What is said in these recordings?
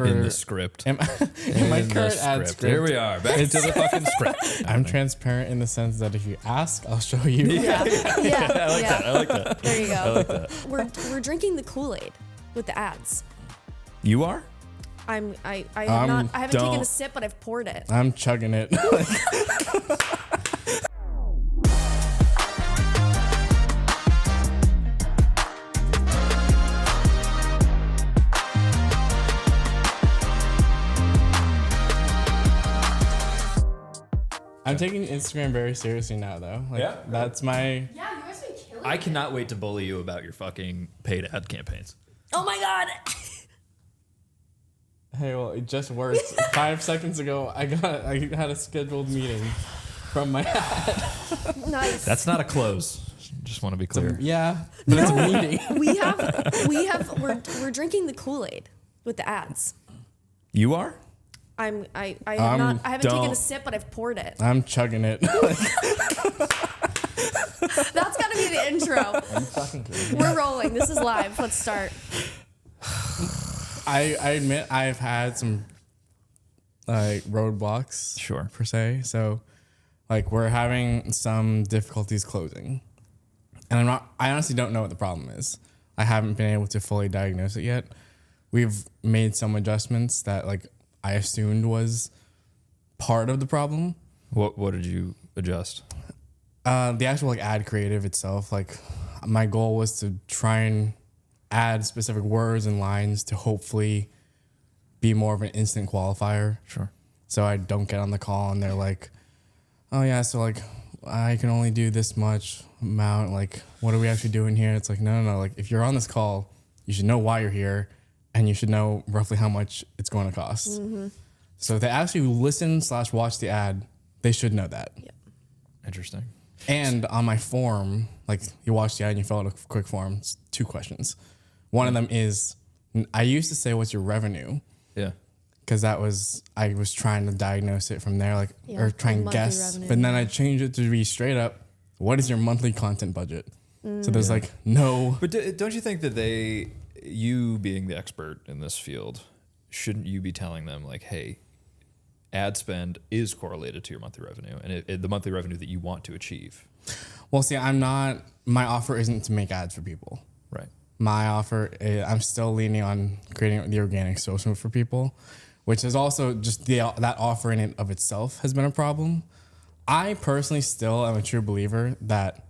In the script. In my current ad script. Here we are, back to the fucking script. I'm transparent in the sense that if you ask, I'll show you. Yeah. I like that. There you go. I like that. We're drinking the Kool-Aid with the ads. You are? I haven't taken a sip, but I've poured it. I'm chugging it. I'm taking Instagram very seriously now, though. That's my... Yeah, you guys been killing I cannot wait to bully you about your fucking paid ad campaigns. Oh my God. Hey, well, it just worked. 5 seconds ago, I had a scheduled meeting from my ad. Nice. That's not a close. Just want to be clear. Yeah, but it's a meeting. We're drinking the Kool-Aid with the ads. You are? I haven't taken a sip, but I've poured it. I'm chugging it. That's gotta be the intro. We're rolling. This is live. Let's start. I admit I've had some roadblocks, Sure. per se. So, we're having some difficulties closing, and I honestly don't know what the problem is. I haven't been able to fully diagnose it yet. We've made some adjustments that I assumed was part of the problem. What did you adjust? The actual ad creative itself. My goal was to try and add specific words and lines to hopefully be more of an instant qualifier. Sure. So I don't get on the call and they're like, oh yeah, so I can only do this much amount. What are we actually doing here? It's no. If you're on this call, you should know why you're here. And you should know roughly how much it's going to cost. Mm-hmm. So if they actually listen/watch the ad, they should know that. Yep. Interesting. And on my form, you watch the ad and you fill out a quick form, it's 2 questions. One of them is, I used to say, what's your revenue? Yeah. Because I was trying to diagnose it from there, or try and guess. Revenue, but then I changed it to be straight up, what is your monthly content budget? So there's no. But don't you think that you being the expert in this field, shouldn't you be telling them hey, ad spend is correlated to your monthly revenue and the monthly revenue that you want to achieve? Well, see, my offer isn't to make ads for people. Right. My offer, I'm still leaning on creating the organic social for people, which is also just that offer in and of itself has been a problem. I personally still am a true believer that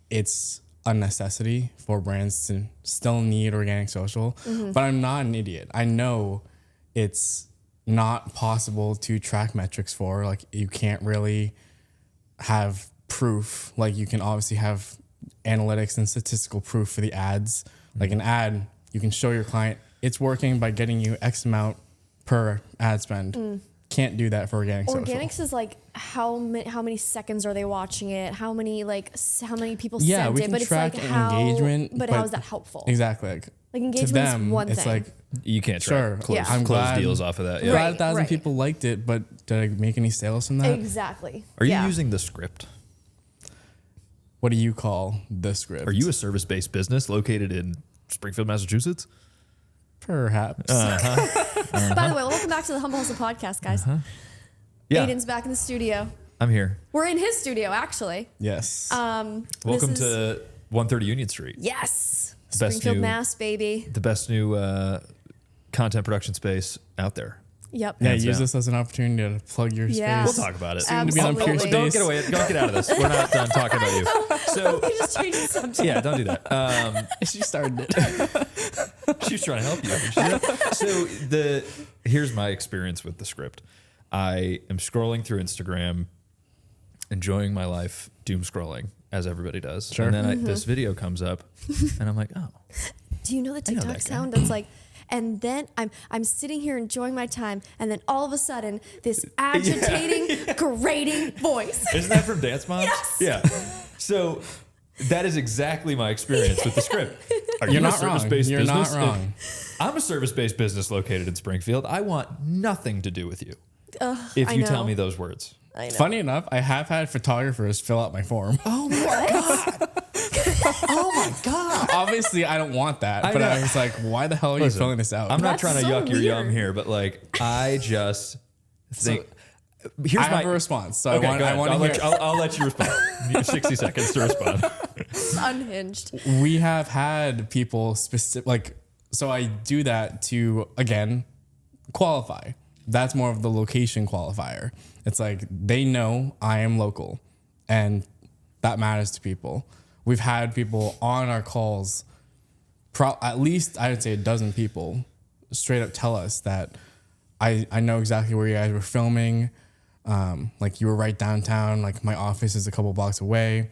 it's a necessity for brands to still need organic social, but I'm not an idiot. I know it's not possible to track metrics for, you can't really have proof. You can obviously have analytics and statistical proof for the ads. An ad, you can show your client it's working by getting you X amount per ad spend. Can't do that for organic social. Organics is how many seconds are they watching it? How many people sent we it? can But track it's how engagement. But how is that helpful? Exactly. Engagement to them, is one it's thing. You can't track close deals off of that. Yeah. Glad 1,000 people liked it, but did I make any sales from that? Exactly. Are you using the script? What do you call the script? Are you a service-based business located in Springfield, Massachusetts? Perhaps. By the way, welcome back to the Humble Hustle podcast, guys. Yeah. Aiden's back in the studio. I'm here. We're in his studio, actually. Yes. Welcome to 130 Union Street. Yes. Best Springfield, new- Mass, baby. The best new content production space out there. Yep. Yeah, Hands use down. this as an opportunity to plug your Yeah. space. We'll talk about it. Soon to be on Pure Absolutely. Don't Space. get away. Don't get out of this. We're not done talking about you. So We just changed the subject. yeah, don't do that. She started it. She was trying to help you. So here's my experience with the script. I am scrolling through Instagram, enjoying my life, doom scrolling as everybody does. Sure. And then this video comes up, and I'm like, oh. Do you know the I know TikTok that guy. sound that's and then I'm sitting here enjoying my time, and then all of a sudden, this agitating, grating voice. Isn't that from Dance Moms? Yes. Yeah. So that is exactly my experience with the script. Are You're you a not wrong. service-based You're business? not wrong. I'm a service-based business located in Springfield. I want nothing to do with you if I you know. tell me those words. I know. Funny enough, I have had photographers fill out my form. Oh my god! Oh my god! Obviously, I don't want that, but I was like, why the hell are you filling this out? I'm not That's trying to so yuck your yum weird. here, but like, I just think. I have a response, so Okay, I want to hear. I'll let you respond. You have 60 seconds to respond. It's unhinged. We have had people so I do that to, again, qualify. That's more of the location qualifier. It's like they know I am local, and that matters to people. We've had people on our calls, at least I would say a dozen people, straight up tell us that I know exactly where you guys were filming. Like you were right downtown. Like my office is a couple blocks away.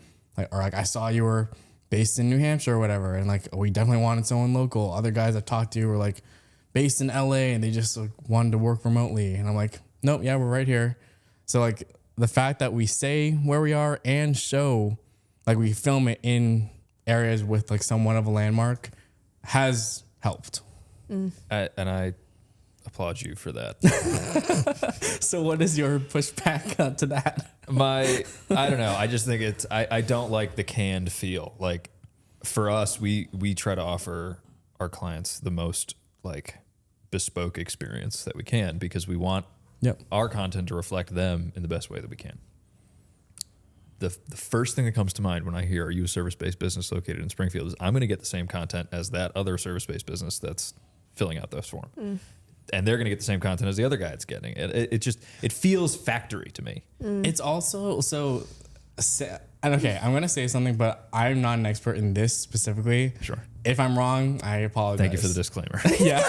Or I saw you were based in New Hampshire or whatever. And like, we definitely wanted someone local. Other guys I've talked to were like based in LA and they just like, wanted to work remotely. And I'm like, nope, yeah, we're right here. So like the fact that we say where we are and show, like we film it in areas with like somewhat of a landmark has helped. And I applaud you for that. So what is your pushback to that? I don't know. I just think I don't like the canned feel. Like for us, we try to offer our clients the most like bespoke experience that we can because we want our content to reflect them in the best way that we can. The first thing that comes to mind when I hear, are you a service-based business located in Springfield, is I'm going to get the same content as that other service-based business that's filling out this form. And they're going to get the same content as the other guy that's getting it. It feels factory to me. It's also and okay, I'm going to say something, but I'm not an expert in this specifically. Sure. If I'm wrong, I apologize. Thank you for the disclaimer. Yeah.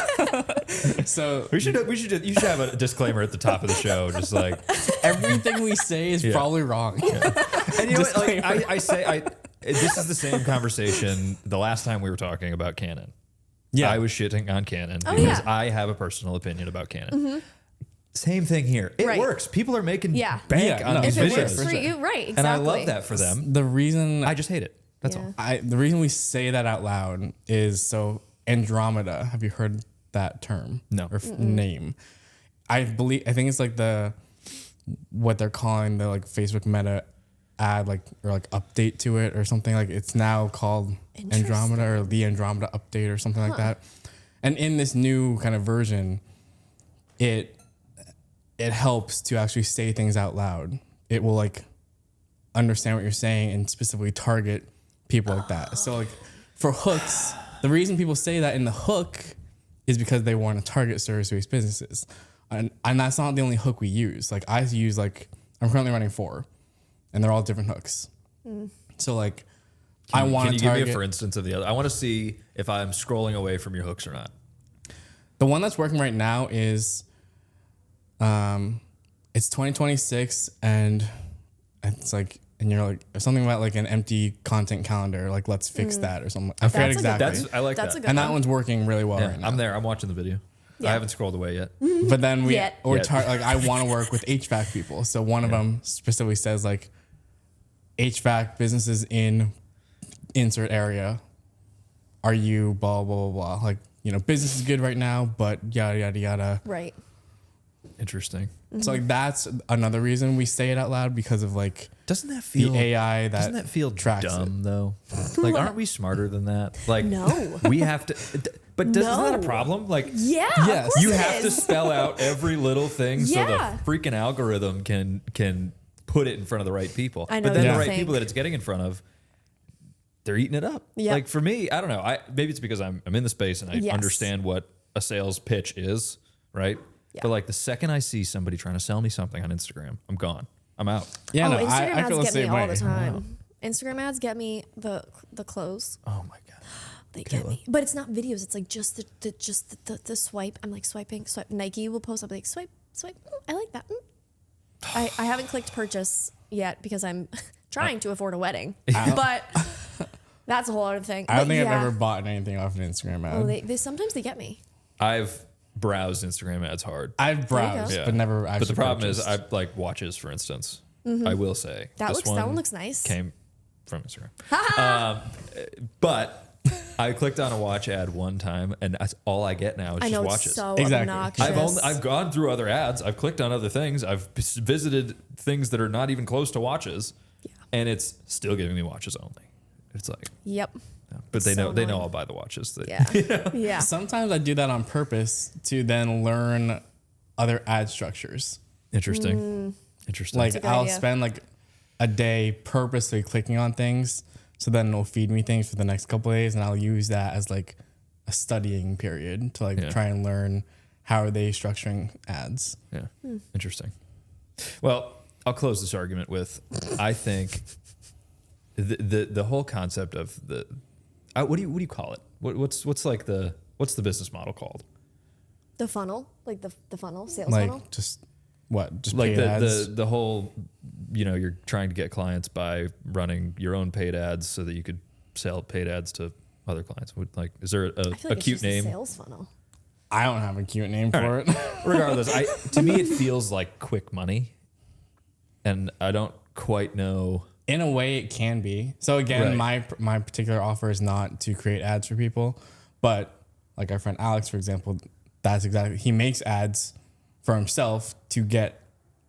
So you should have a disclaimer at the top of the show, just like everything we say is probably wrong. And you know what? Like, this is the same conversation the last time we were talking about Canon. Yeah. I was shitting on Canon because I have a personal opinion about Canon. Same thing here. It works. People are making bank on these If it videos. works for you, right? Exactly. And I love that for them. The reason I just hate it. That's all. the reason we say that out loud is so Andromeda. Have you heard that term? No. Or name? I think it's like what they're calling the like Facebook Meta ad or update to it or something. Like it's now called Andromeda or the Andromeda update or something like that. And in this new kind of version, it helps to actually say things out loud. It will like understand what you're saying and specifically target people like that. So like for hooks, the reason people say that in the hook is because they want to target service-based businesses. And that's not the only hook we use. Like I use I'm currently running 4 and they're all different hooks. So like I want to target. Can you give me a for instance of the other? I want to see if I'm scrolling away from your hooks or not. The one that's working right now is it's 2026 and it's like, and you're like something about like an empty content calendar, like let's fix that or something. I forget exactly. I like That's that. a good And one. that one's working really well right now. I'm there. I'm watching the video. Yeah. I haven't scrolled away yet. But then Yet. I want to work with HVAC people. So one of them specifically says like HVAC businesses in insert area. Are you blah, blah, blah, blah. Like, business is good right now, but yada, yada, yada. Right. Interesting. So like that's another reason we say it out loud because of like Doesn't that feel the AI Doesn't that feel tracks dumb though? Like, aren't we smarter than that? Like, No. we have to. But isn't that a problem? Like, Yeah. Yes. Of course you it have to is. spell out every little thing so Yeah. the freaking algorithm can put it in front of the right people. I know But then what the you right think. people that it's getting in front of, they're eating it up. Yep. Like for me, I don't know. Maybe it's because I'm in the space and I Yes. understand what a sales pitch is, right? Yeah. But like the second I see somebody trying to sell me something on Instagram, I'm gone. I'm out. Yeah, no, Instagram I ads feel the get me same all way. the time. Instagram ads get me the clothes. Oh my God. They get me, but it's not videos. It's like just the swipe. I'm like swiping. Nike will post. I'll be like swipe. I like that. I haven't clicked purchase yet because I'm trying to afford a wedding, but that's a whole other thing. I don't think I've ever bought anything off an Instagram ad. Oh, they sometimes they get me. I've browsed Instagram ads hard. I've browsed, Yeah. but never actually But the problem purchased. is, I like watches, for instance. I will say That this one looks nice. Came from Instagram, but I clicked on a watch ad one time, and that's all I get now is I just know watches. it's so Exactly. obnoxious. I've gone through other ads. I've clicked on other things. I've visited things that are not even close to watches, and it's still giving me watches only. It's like, Yep. but they So know annoying. I'll buy the watches. That, Yeah. Yeah. Sometimes I do that on purpose to then learn other ad structures. Interesting. Interesting. Like a good I'll idea. spend like a day purposely clicking on things, so then it'll feed me things for the next couple of days, and I'll use that as like a studying period to like try and learn how are they structuring ads. Yeah. Interesting. Well, I'll close this argument with, I think the whole concept of the, what do you call it? What's the business model called? The funnel, like the funnel, sales Like funnel. just Like paid ads. the whole, you're trying to get clients by running your own paid ads so that you could sell paid ads to other clients. Like, is there I feel a like cute it's just a name? sales funnel. I don't have a cute name for it. Regardless, to me it feels like quick money, and I don't quite know. In a way, it can be. So again, Right. my particular offer is not to create ads for people, but like our friend Alex, for example, that's exactly, he makes ads for himself to get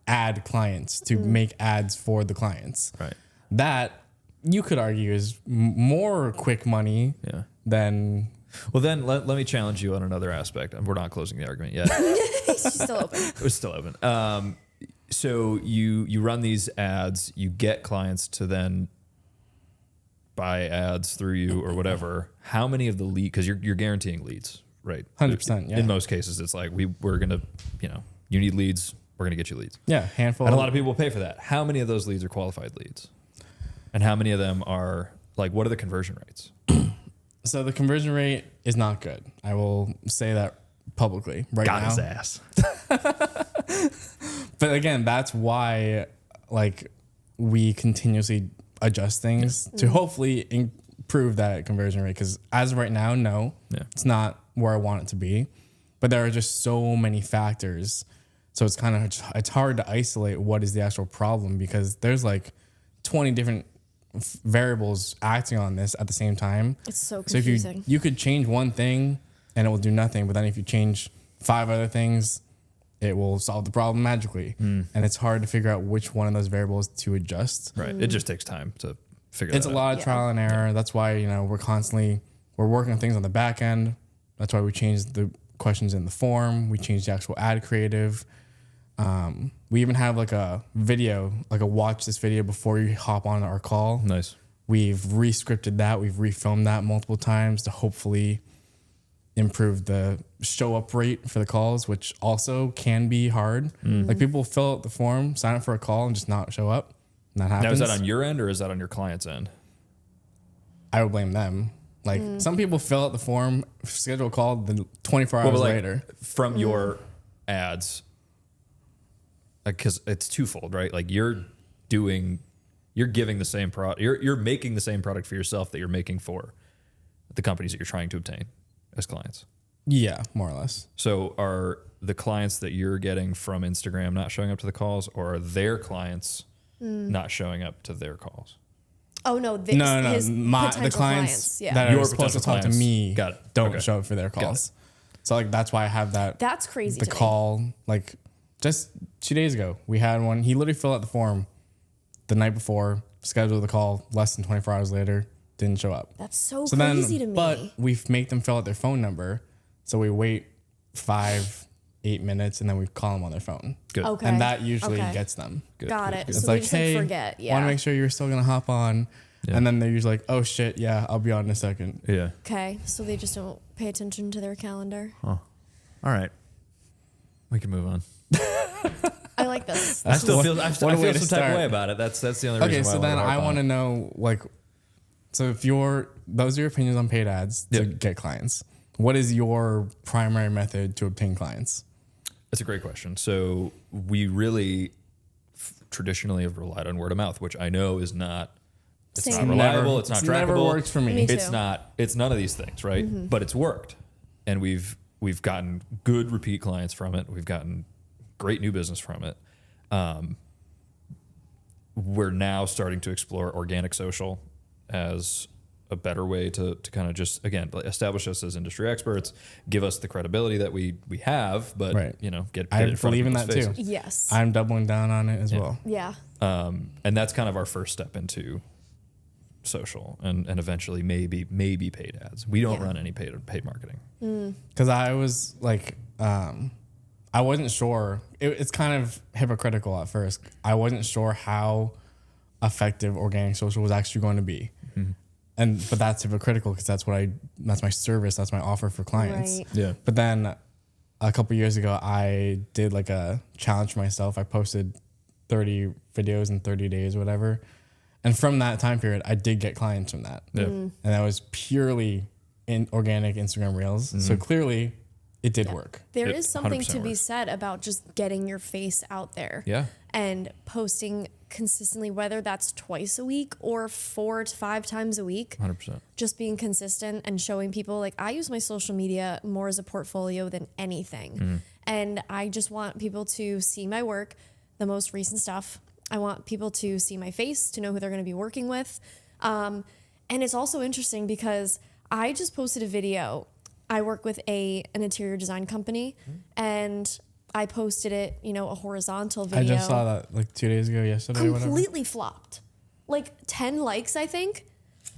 ad clients, to make ads for the clients. Right. That you could argue is more quick money Yeah. than. Well, then let me challenge you on another aspect. We're not closing the argument yet. It's still open. It's still open. So you run these ads, you get clients to then buy ads through you or whatever. How many of the lead? Because you're guaranteeing leads, right? 100%, yeah. In most cases, it's like we're gonna, you need leads. We're gonna get you leads. Yeah, handful. And a lot of people pay for that. How many of those leads are qualified leads? And how many of them are like, what are the conversion rates? So the conversion rate is not good. I will say that publicly right Got now. his ass. But again, that's why like we continuously adjust things to hopefully improve that conversion rate. Because as of right now, no, it's not where I want it to be. But there are just so many factors. So it's kind of, it's hard to isolate what is the actual problem, because there's like 20 different variables acting on this at the same time. It's so So if confusing. you could change one thing and it will do nothing, but then if you change 5 other things, it will solve the problem magically. And it's hard to figure out which one of those variables to adjust. Right. It just takes time to figure It's that a out. lot of trial and error. That's why, we're working on things on the back end. That's why we changed the questions in the form. We changed the actual ad creative. We even have like a video, like a watch this video before you hop on our call. Nice. We've re-scripted that. We've refilmed that multiple times to hopefully improve the show up rate for the calls, which also can be hard. Like people fill out the form, sign up for a call, and just not show up. And that Now, happens. is that on your end or is that on your client's end? I would blame them. Like some people fill out the form, schedule a call, then 24 hours but like, later. from your ads, because it's twofold, right? Like you're giving the same product, you're making the same product for yourself that you're making for the companies that you're trying to obtain as clients. Yeah, more or less. So are the clients that you're getting from Instagram not showing up to the calls, or are their clients not showing up to their calls? Oh no, this, No. his The potential clients Yeah, that Your are supposed to potential talk to clients. me Got it. don't Okay. show up for their calls. So like that's why I have that. that's crazy. The to me. call, like just 2 days ago, we had one. He literally filled out the form the night before, scheduled the call, less than 24 hours later, didn't show up. That's so So crazy then, to me. but we make them fill out their phone number. So we wait 5-8 minutes and then we call them on their phone. Good. Okay. And that usually Okay. gets them. Good. Got Good. it. Good. So It's they like, just hey, forget. want Yeah. to make sure you're still going to hop on. Yeah. And then they're usually like, oh shit, yeah, I'll be on in a second. Yeah. Okay. So they just don't pay attention to their calendar. All right. We can move on. I like this. I still What- feel what a some way type to of start. way about it. That's the only reason Okay, why so then wanna I harp on want to it. know, like, so if those are your opinions on paid ads to Yep. get clients, what is your primary method to obtain clients? That's a great question. So we really traditionally have relied on word of mouth, which I know is not. It's not Same. reliable. It's not trackable. Never worked for me. Me too. It's not. It's none of these things, right? But it's worked, and we've gotten good repeat clients from it. We've gotten great new business from it. We're now starting to explore organic social as a better way to kind of just, again, establish us as industry experts, give us the credibility that we have, but, Right. you know, get I in front believe of in people's that too. faces. Yes. I'm doubling down on it as well. Yeah. And that's kind of our first step into social and eventually maybe paid ads. We don't Yeah. run any paid marketing. Because I was like, I wasn't sure. It's kind of hypocritical at first. I wasn't sure how effective organic social was actually going to be. But that's hypocritical because that's my service. That's my offer for clients. Right. Yeah. But then a couple years ago, I did like a challenge for myself. I posted 30 videos in 30 days or whatever. And from that time period, I did get clients from that. Yeah. And that was purely in organic Instagram Reels. So clearly it did work. There It is something 100% to be works. said about just getting your face out there. Yeah. And posting consistently, whether that's twice a week or 4 to 5 times a week. 100%. Just being consistent and showing people, like, I use my social media more as a portfolio than anything. And I just want people to see my work, the most recent stuff. I want people to see my face, to know who they're going to be working with. And it's also interesting because I just posted a video. I work with an interior design company, and I posted it, you know, a horizontal video. I just saw that like 2 days ago, yesterday, or whatever. Completely flopped. Like 10 likes, I think.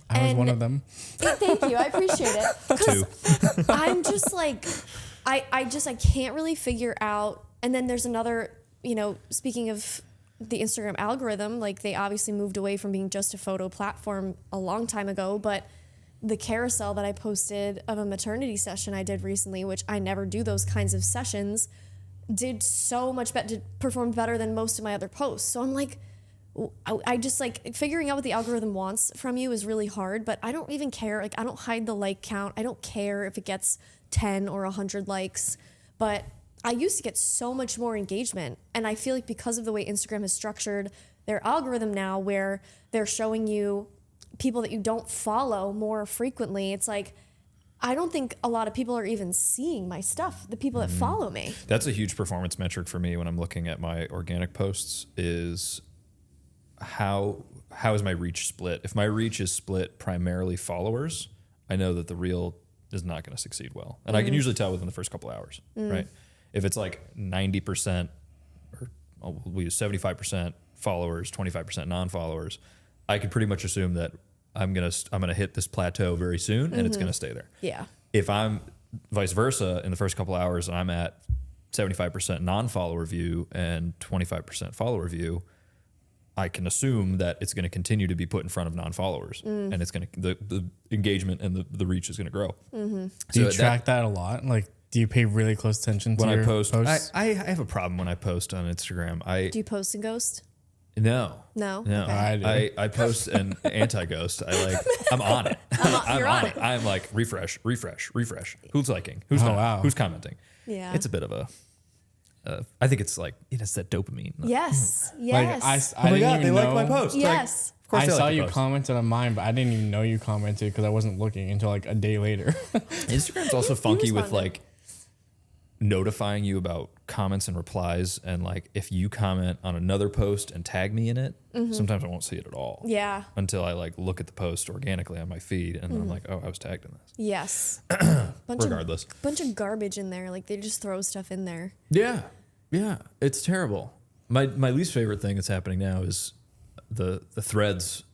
I was And one of them. Thank you. I appreciate it. 'Cause I'm just like, I can't really figure out. And then there's another, you know, speaking of the Instagram algorithm, like they obviously moved away from being just a photo platform a long time ago, but the carousel that I posted of a maternity session I did recently, which I never do those kinds of sessions, did so much better, performed better than most of my other posts. So I'm like, I just like figuring out what the algorithm wants from you is really hard, but I don't even care. Like, I don't hide the like count. I don't care if it gets 10 or 100 likes, but I used to get so much more engagement. And I feel like because of the way Instagram has structured their algorithm now, where they're showing you people that you don't follow more frequently, it's like, I don't think a lot of people are even seeing my stuff, the people that follow me. That's a huge performance metric for me when I'm looking at my organic posts is how is my reach split? If my reach is split primarily followers, I know that the reel is not going to succeed well. And I can usually tell within the first couple of hours, right? If it's like 90% or we use 75% followers, 25% non-followers, I could pretty much assume that I'm gonna hit this plateau very soon and it's gonna stay there. Yeah. If I'm vice versa in the first couple of hours and I'm at 75% non-follower view and 25% follower view, I can assume that it's going to continue to be put in front of non-followers, and it's going to the engagement and the reach is going to grow. Do you track that a lot? Like, do you pay really close attention to when your I post? posts? I have a problem when I post on Instagram. Do you post and ghost? No. No? No, Okay. I do. I post an anti-ghost. I'm on it. You're on it. I'm like refresh. Who's liking? Who's not? wow. Who's commenting? Yeah. It's a bit of a. I think it's like it's that dopamine. Yes. Like, Yes. I didn't even know. post. Yes. Of course I they saw like the you post. commented on mine, but I didn't even know you commented because I wasn't looking until like a day later. Instagram's also funky with responded. like notifying you about comments and replies, and like if you comment on another post and tag me in it, sometimes I won't see it at all. Yeah. Until I like look at the post organically on my feed, and then I'm like, oh, I was tagged in this. Yes. Regardless. Bunch of garbage in there. Like, they just throw stuff in there. Yeah, it's terrible. My least favorite thing that's happening now is the threads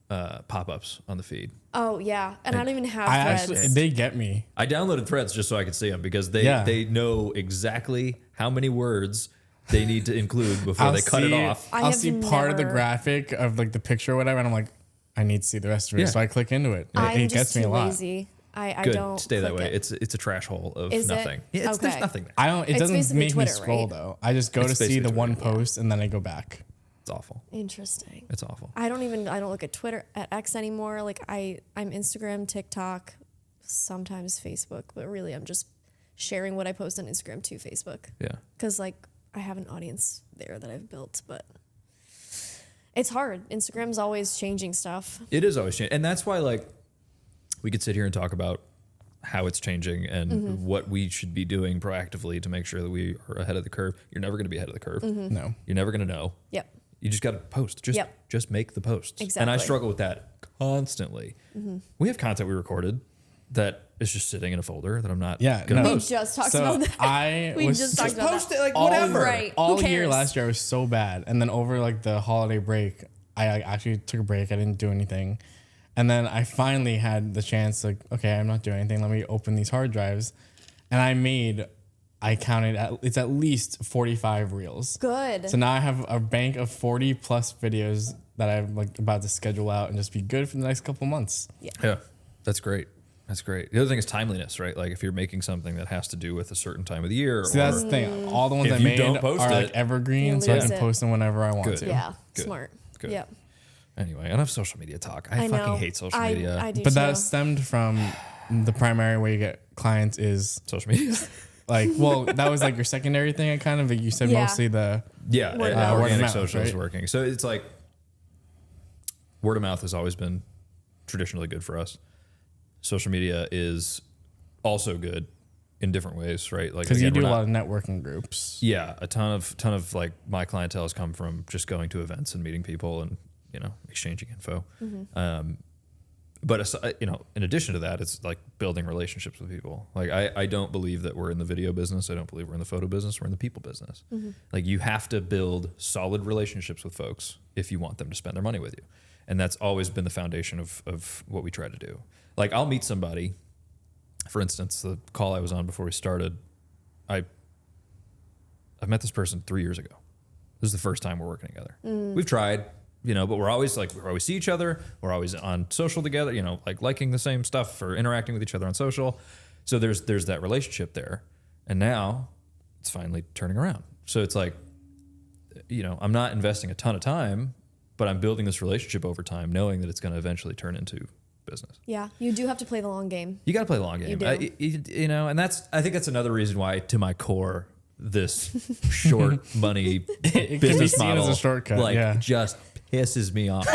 pop-ups on the feed. Oh, yeah. And I don't even have I threads. actually, they get me. I downloaded threads just so I could see them because they know exactly how many words they need to include before they cut it off. I I'll have see part of the never- graphic of like the picture or whatever, and I'm like, I need to see the rest of it. Yeah. So I click into it. I'm It just gets me too a lot. lazy. I Good, don't stay that click way. it. It's a trash hole of Is it? nothing. Yeah, there's Okay. nothing there. I don't. It It's doesn't basically make me Twitter, scroll right? though. I just go It's to see basically the one Twitter, post and then I go back. It's awful. Interesting. It's awful. I don't look at Twitter, at X anymore. Like, I'm Instagram, TikTok, sometimes Facebook, but really I'm just sharing what I post on Instagram to Facebook. Yeah. Because, like, I have an audience there that I've built, but it's hard. Instagram's always changing stuff. It is always changing. And that's why, like, we could sit here and talk about how it's changing and what we should be doing proactively to make sure that we are ahead of the curve. You're never going to be ahead of the curve. No. You're never going to know. Yep. You just got to post. Just make the posts. Exactly. And I struggle with that constantly. We have content we recorded that is just sitting in a folder that I'm not going to no. We post. just talked So about that. we just talked about Post that. it, like, all, whatever. Right. All Who year cares? last year I was so bad, and then over like the holiday break, I actually took a break. I didn't do anything, and then I finally had the chance. Like, okay, I'm not doing anything. Let me open these hard drives, and I counted. It's at least 45 reels. Good. So now I have a bank of 40 plus videos that I'm like about to schedule out and just be good for the next couple months. Yeah, that's great. That's great. The other thing is timeliness, right? Like if you're making something that has to do with a certain time of the year. See, that's the thing. All the ones If I you made don't are post like it, evergreen, you so I lose can it. post them whenever I want Good. to. Yeah. Good. Smart. Good. Yep. Anyway, enough social media talk. I I fucking know. hate social media. I do But too. that stemmed from the primary way you get clients is Social media? like, well, that was like your secondary thing. I kind of like you said Yeah. mostly the Yeah, Word of mouth. organic Word of mouth, social is right? working. So it's like word of mouth has always been traditionally good for us. Social media is also good in different ways, right? Like because you again, do we're a lot not- of networking groups. Yeah, a ton of like my clientele has come from just going to events and meeting people and exchanging info. But in addition to that, it's like building relationships with people. Like I don't believe that we're in the video business. I don't believe we're in the photo business. We're in the people business. Like you have to build solid relationships with folks if you want them to spend their money with you. And that's always been the foundation of what we try to do. Like I'll meet somebody, for instance, the call I was on before we started, I met this person 3 years ago. This is the first time we're working together. We've tried, but we're always see each other. We're always on social together, like liking the same stuff or interacting with each other on social. So there's that relationship there. And now it's finally turning around. So it's like, I'm not investing a ton of time, but I'm building this relationship over time, knowing that it's going to eventually turn into business. Yeah. You do have to play the long game. You got to play the long game. You do. And I think that's another reason why, to my core, this short money business seen model as a shortcut, just pisses me off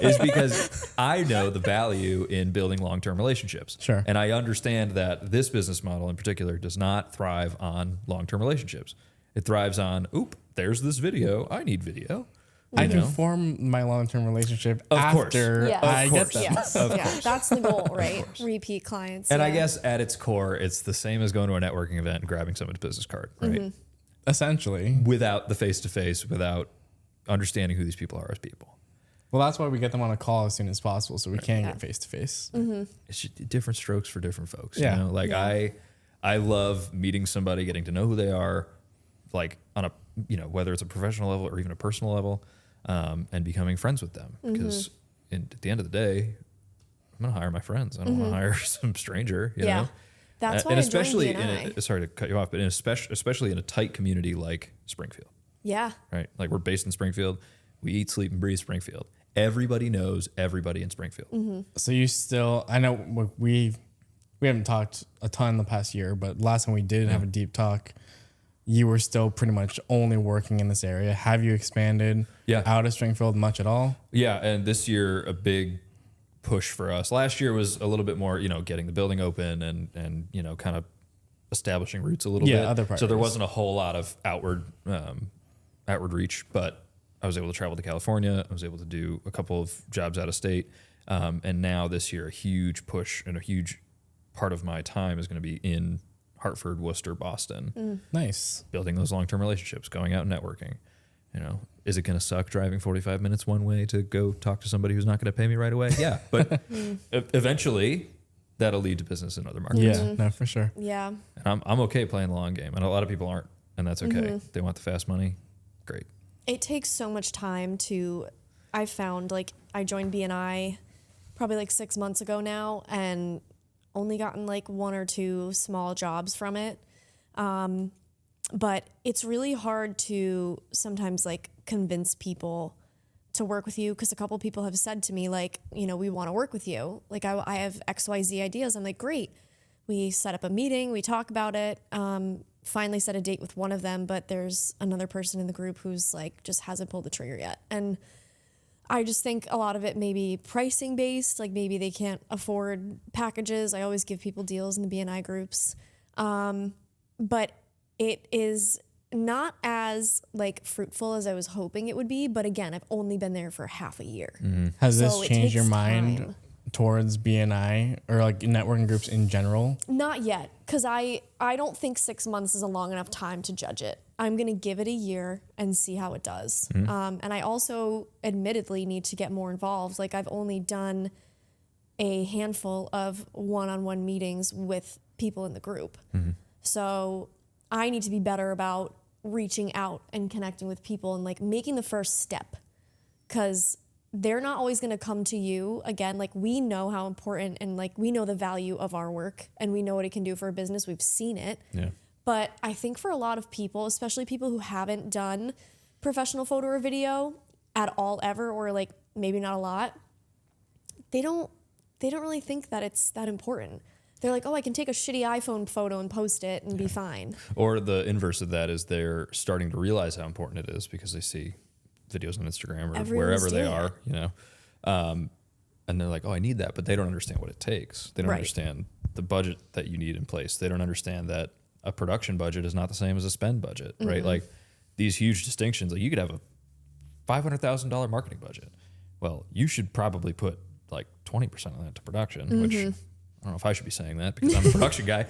is because I know the value in building long-term relationships. Sure. And I understand that this business model in particular does not thrive on long-term relationships. It thrives on, there's this video. I need video. I can form my long-term relationship Of course. after Yes. I Of get course. them. Yes. Yeah. That's the goal, right? Repeat clients. And I yeah. guess at its core, it's the same as going to a networking event and grabbing someone's business card, right? Essentially. Without the face-to-face, without understanding who these people are as people. Well, that's why we get them on a call as soon as possible, so we can get face-to-face. It's just different strokes for different folks. Yeah. Like I love meeting somebody, getting to know who they are, like on a, whether it's a professional level or even a personal level, and becoming friends with them. Because at the end of the day, I'm going to hire my friends. I don't want to hire some stranger, you know? That's why and I joined especially BNI. sorry to cut you off, but especially in a tight community like Springfield, Yeah. right? Like we're based in Springfield. We eat, sleep, and breathe Springfield. Everybody knows everybody in Springfield. So you still, I know we haven't talked a ton the past year, but last time we did have a deep talk, you were still pretty much only working in this area. Have you expanded out of Springfield much at all? Yeah, and this year a big push for us. Last year was a little bit more, getting the building open and kind of establishing roots a little bit. Other So there priorities. wasn't a whole lot of outward reach, but I was able to travel to California. I was able to do a couple of jobs out of state. And now this year, a huge push and a huge part of my time is going to be in Hartford, Worcester, Boston. Nice. Building those long-term relationships, going out and networking. Is it going to suck driving 45 minutes one way to go talk to somebody who's not going to pay me right away? Yeah, but eventually that'll lead to business in other markets. Yeah, no, for sure. Yeah. And I'm okay playing the long game, and a lot of people aren't, and that's okay. They want the fast money. Great. It takes so much time I found like I joined BNI probably like 6 months ago now and only gotten like 1 or 2 small jobs from it. But it's really hard to sometimes like convince people to work with you because a couple people have said to me like, we want to work with you. Like I have XYZ ideas. I'm like, great. We set up a meeting, we talk about it. Finally set a date with one of them, but there's another person in the group who's like just hasn't pulled the trigger yet. And I just think a lot of it may be pricing based, like maybe they can't afford packages. I always give people deals in the BNI groups. But it is not as like fruitful as I was hoping it would be. But again, I've only been there for half a year. Has So this it changed your takes mind time. towards BNI or like networking groups in general? Not yet, because I don't think 6 months is a long enough time to judge it. I'm going to give it a year and see how it does. And I also admittedly need to get more involved. Like I've only done a handful of one-on-one meetings with people in the group. So I need to be better about reaching out and connecting with people and like making the first step, because they're not always going to come to you. Again, like we know how important and like we know the value of our work and we know what it can do for a business. We've seen it. Yeah. But I think for a lot of people, especially people who haven't done professional photo or video at all ever, or like maybe not a lot, they don't really think that it's that important. They're like, oh, I can take a shitty iPhone photo and post it and be fine. Or the inverse of that is they're starting to realize how important it is because they see videos on Instagram or Everyone's wherever they doing are, it. you know, and they're like, oh, I need that, but they don't understand what it takes. They don't Right. understand the budget that you need in place. They don't understand that a production budget is not the same as a spend budget, right? Like these huge distinctions. Like you could have a $500,000 marketing budget. Well, you should probably put like 20% of that to production, which I don't know if I should be saying that because I'm a production guy,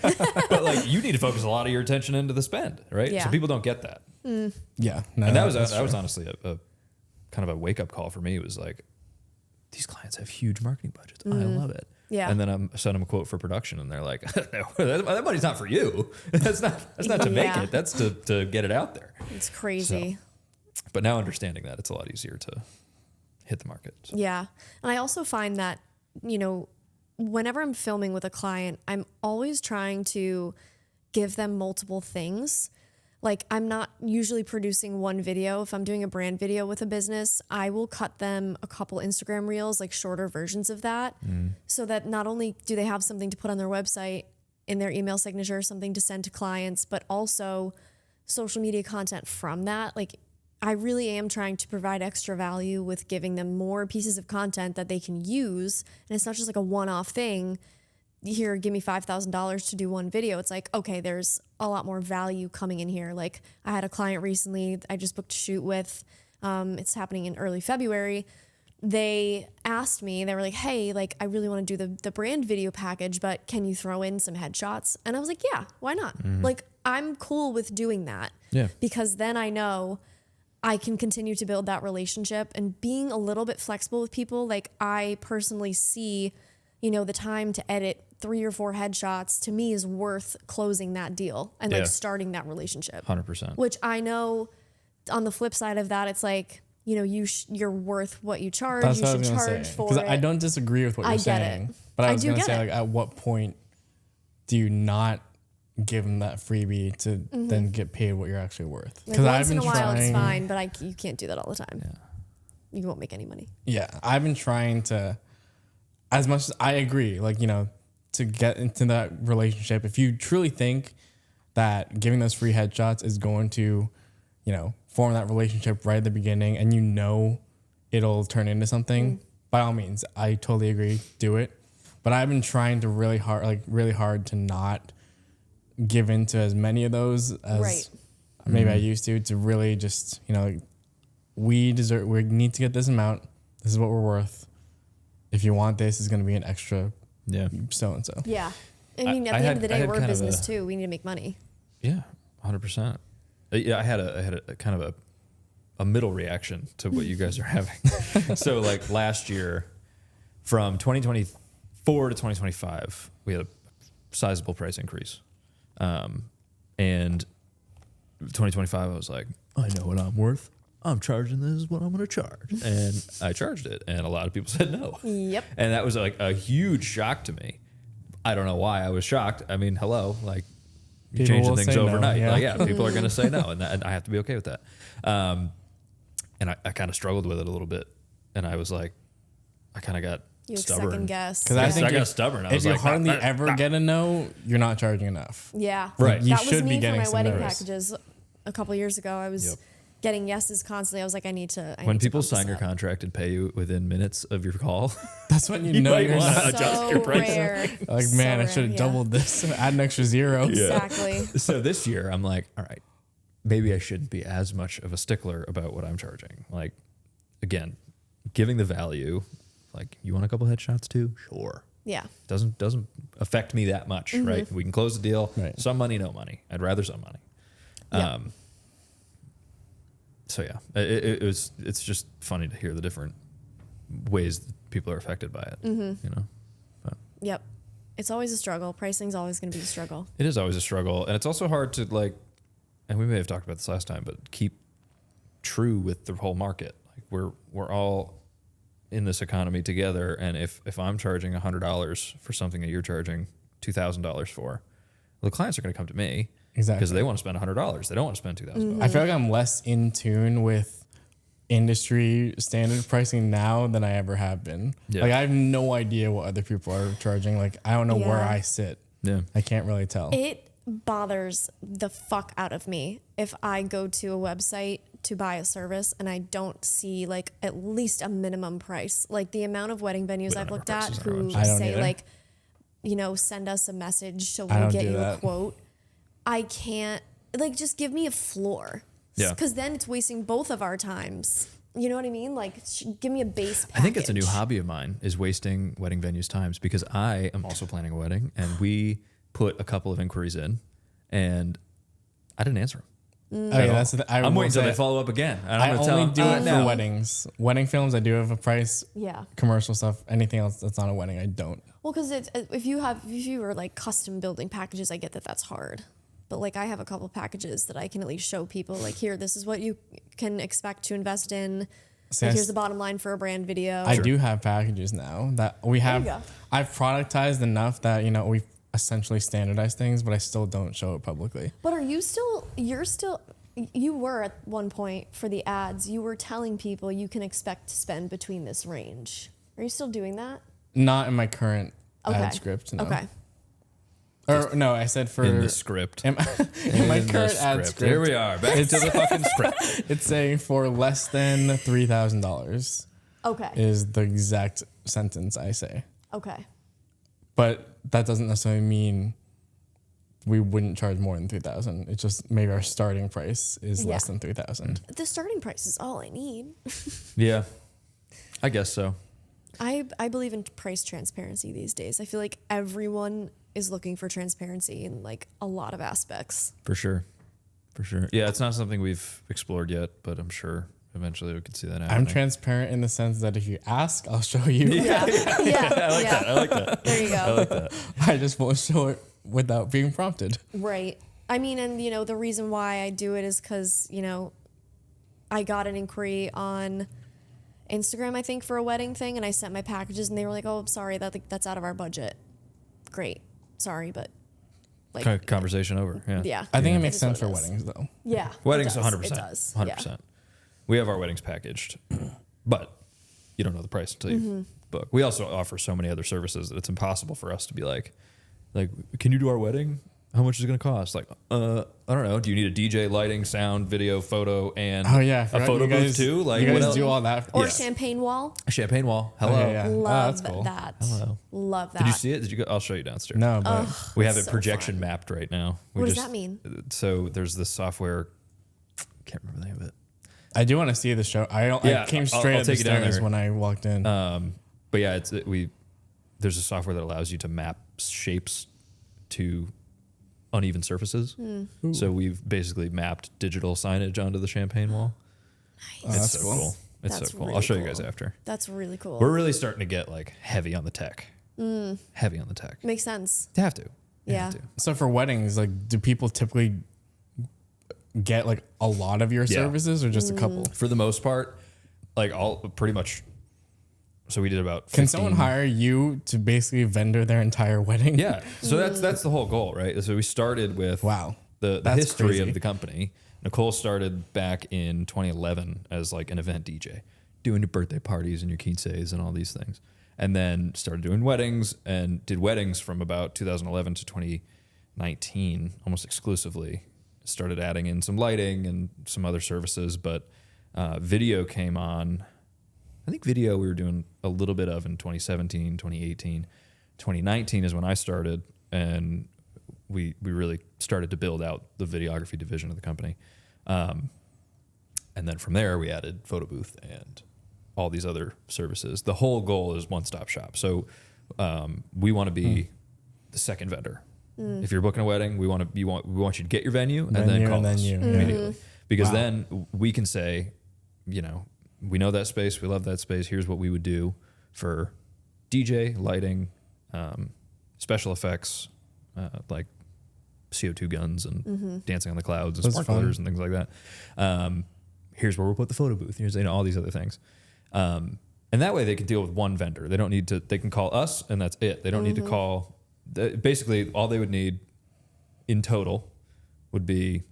but like you need to focus a lot of your attention into the spend, right? Yeah. So people don't get that. Yeah. No, And that was that's true. honestly a kind of a wake up call for me. It was like, these clients have huge marketing budgets. I love it. Yeah. And then I sent them a quote for production, and they're like, that money's not for you. That's not to make Yeah. it. That's to get it out there. It's crazy. But now understanding that, it's a lot easier to hit the market. So. Yeah. And I also find that, you know, whenever I'm filming with a client, I'm always trying to give them multiple things. Like I'm not usually producing one video. If I'm doing a brand video with a business, I will cut them a couple Instagram reels, like shorter versions of that, so that not only do they have something to put on their website in their email signature, something to send to clients, but also social media content from that. Like I really am trying to provide extra value with giving them more pieces of content that they can use. And it's not just like a one-off thing. Here, give me $5,000 to do one video. It's like, okay, there's a lot more value coming in here. Like I had a client recently I just booked a shoot with, it's happening in early February. They asked me, they were like, hey, like I really want to do the brand video package, but can you throw in some headshots? And I was like, yeah, why not? Like I'm cool with doing that. Yeah. Because then I know I can continue to build that relationship and being a little bit flexible with people. Like I personally see, you know, the time to edit 3 or 4 headshots to me is worth closing that deal and Yeah. like starting that relationship. 100%. Which I know on the flip side of that, it's like, you know, you're worth what you charge. That's You what I should was gonna charge say. for Because it. I don't disagree with what I you're get it. saying. But I I was do going to get say, it. like, at what point do you not give them that freebie to then get paid what you're actually worth? Like once in a while, it's fine, but you can't do that all the time. Yeah. You won't make any money. Yeah, I've been trying to, as much as I agree, like, you know, to get into that relationship, if you truly think that giving those free headshots is going to, you know, form that relationship right at the beginning and you know it'll turn into something, by all means, I totally agree, do it. But I've been trying to really hard to not give into as many of those as Right. maybe I used to really just, you know, we need to get this amount. This is what we're worth. If you want this, it's going to be an extra Yeah. so-and-so. Yeah. I mean, at I the had- end of the I day, had we're a kind of business a- too. We need to make money. Yeah. 100%. Yeah. I had a kind of a middle reaction to what you guys are having. So like last year from 2024 to 2025, we had a sizable price increase. And 2025, I was like, I know what I'm worth. I'm charging this is what I'm going to charge. And I charged it. And a lot of people said no. Yep. And that was like a huge shock to me. I don't know why I was shocked. I mean, hello, like you're People changing will things say no, overnight. yeah. Like, yeah, people are going to say no. And I have to be okay with that. And I kind of struggled with it a little bit. And I was like, I kind of got You stubborn. second guess. Because Yeah, I think I got if, stubborn. I if was you like, hardly nah, nah, ever nah. get a no, you're not charging enough. Yeah. Right. You That should was be me for getting my some wedding notice. packages a couple years ago. I was Yep. getting yeses constantly. I was like, I need to. When people bump this sign your up. contract and pay you within minutes of your call, That's when you You know might you're wanna not. adjust So your price. rare. Like, man, I should have doubled this, add an extra zero. Exactly. so this year I'm like, all right, maybe I shouldn't be as much of a stickler about what I'm charging. Like, again, giving the value, like, you want a couple headshots too? Sure. Yeah. Doesn't affect me that much, right? We can close the deal. Right. Some money, no money. I'd rather some money. Yeah. So yeah, it's just funny to hear the different ways that people are affected by it. You know, but Yep. It's always a struggle. Pricing's always going to be a struggle. it is always a struggle, and it's also hard to like. And we may have talked about this last time, but keep true with the whole market. Like we're all in this economy together, and if I'm charging $100 for something that you're charging $2,000 for, well, the clients are going to come to me Exactly. because they want to spend $100. They don't want to spend $2,000. I feel like I'm less in tune with industry standard pricing now than I ever have been. Yeah. Like I have no idea what other people are charging. Like I don't know where Yeah. I sit. Yeah. I can't really tell. It bothers the fuck out of me if I go to a website to buy a service and I don't see like at least a minimum price. Like the amount of wedding venues don't I've have looked at prices on our who website. I don't say either. like, you know, send us a message so I we'll don't get do you a that. quote. I can't, like, just give me a floor. Yeah. Because then it's wasting both of our times. You know what I mean? Like, give me a base package. I think it's a new hobby of mine, is wasting wedding venues' times, because I am also planning a wedding, and we put a couple of inquiries in, and I didn't answer them. Oh, yeah, that's the, I'm waiting until they follow up again. And I'm I gonna tell only them, do it now. for weddings. Wedding films, I do have a price. Yeah. Commercial stuff, anything else that's not a wedding, I don't. Well, because if you were like custom building packages, I get that that's hard. But like I have a couple packages that I can at least show people. Like here, this is what you can expect to invest in. See, Like I here's s- the bottom line for a brand video. I do have packages now that we have. you go. I've productized enough that, you know, we've essentially standardized things, but I still don't show it publicly. But you were at one point for the ads, you were telling people you can expect to spend between this range. Are you still doing that? Not in my current Okay. ad script. No. Okay. Or no, I said for in the script. in my In the current ad script. Here we are, back to the fucking script. It's saying for less than $3,000 Okay. is the exact sentence I say. Okay. But that doesn't necessarily mean we wouldn't charge more than $3,000. It's just maybe our starting price is less Yeah. than $3,000. The starting price is all I need. Yeah, I guess so. I believe in price transparency these days. I feel like everyone is looking for transparency in like a lot of aspects. For sure. Yeah, it's not something we've explored yet, but I'm sure eventually we could see that happening. I'm transparent in the sense that if you ask, I'll show you. Yeah. Yeah. I like that. There you go. I just won't show it without being prompted. Right. I mean, and you know, the reason why I do it is because, you know, I got an inquiry on Instagram, I think, for a wedding thing, and I sent my packages, and they were like, "Oh, I'm sorry, that's out of our budget." Great, sorry, but like, Conversation over. Yeah. yeah. I think it It makes is what sense it for is. weddings, though. Yeah. Weddings, it does. 100%. It does. 100%. Yeah. We have our weddings packaged, but you don't know the price until you book. We also offer so many other services that it's impossible for us to be like, can you do our wedding? How much is it going to cost? Like, I don't know. Do you need a DJ, lighting, sound, video, photo, and Oh, yeah. I a forgot photo you guys, booth too? Like, you guys what else? do all that. Or Yeah. champagne wall. A champagne wall. Hello. Okay, yeah. Oh, Love that's cool. that. Hello. Love that. Did you see it? Did you go? I'll show you downstairs. No, but We have it so projection fun. mapped right now. What does that mean? So there's this software. Can't remember the name of it. I do want to see the show. Yeah, I came straight I'll up the take you down stairs there. when I walked in. But yeah, there's a software that allows you to map shapes to uneven surfaces. So we've basically mapped digital signage onto the champagne wall. Nice. It's that's so cool. cool. It's That's so cool. really I'll show you guys cool. after. That's really cool. We're really starting to get like heavy on the tech. Heavy on the tech. Makes sense. You have to. You Yeah. have to. So for weddings, like, do people typically get like a lot of your Yeah. services or just a couple? For the most part, like all pretty much. So we did about 15. Can someone hire you to basically vendor their entire wedding? Yeah. So that's the whole goal, right? So we started with Wow. the That's history crazy. of the company. Nicole started back in 2011 as like an event DJ, doing your birthday parties and your quinceañeras and all these things. And then started doing weddings and did weddings from about 2011 to 2019, almost exclusively. Started adding in some lighting and some other services, but video came on. I think video we were doing a little bit of in 2017, 2018. 2019 is when I started, and we really started to build out the videography division of the company. And then from there, we added photo booth and all these other services. The whole goal is one-stop shop. So we want to be the second vendor. If you're booking a wedding, we want you to get your venue and then call us immediately. Because then we can say, you know, we know that space, we love that space. Here's what we would do for DJ, lighting, special effects, like CO2 guns and dancing on the clouds and sparklers and things like that. Here's where we'll put the photo booth. Here's, you know, all these other things. And that way they can deal with one vendor. They don't need to, they can call us and that's it. They don't need to call, basically all they would need in total would be,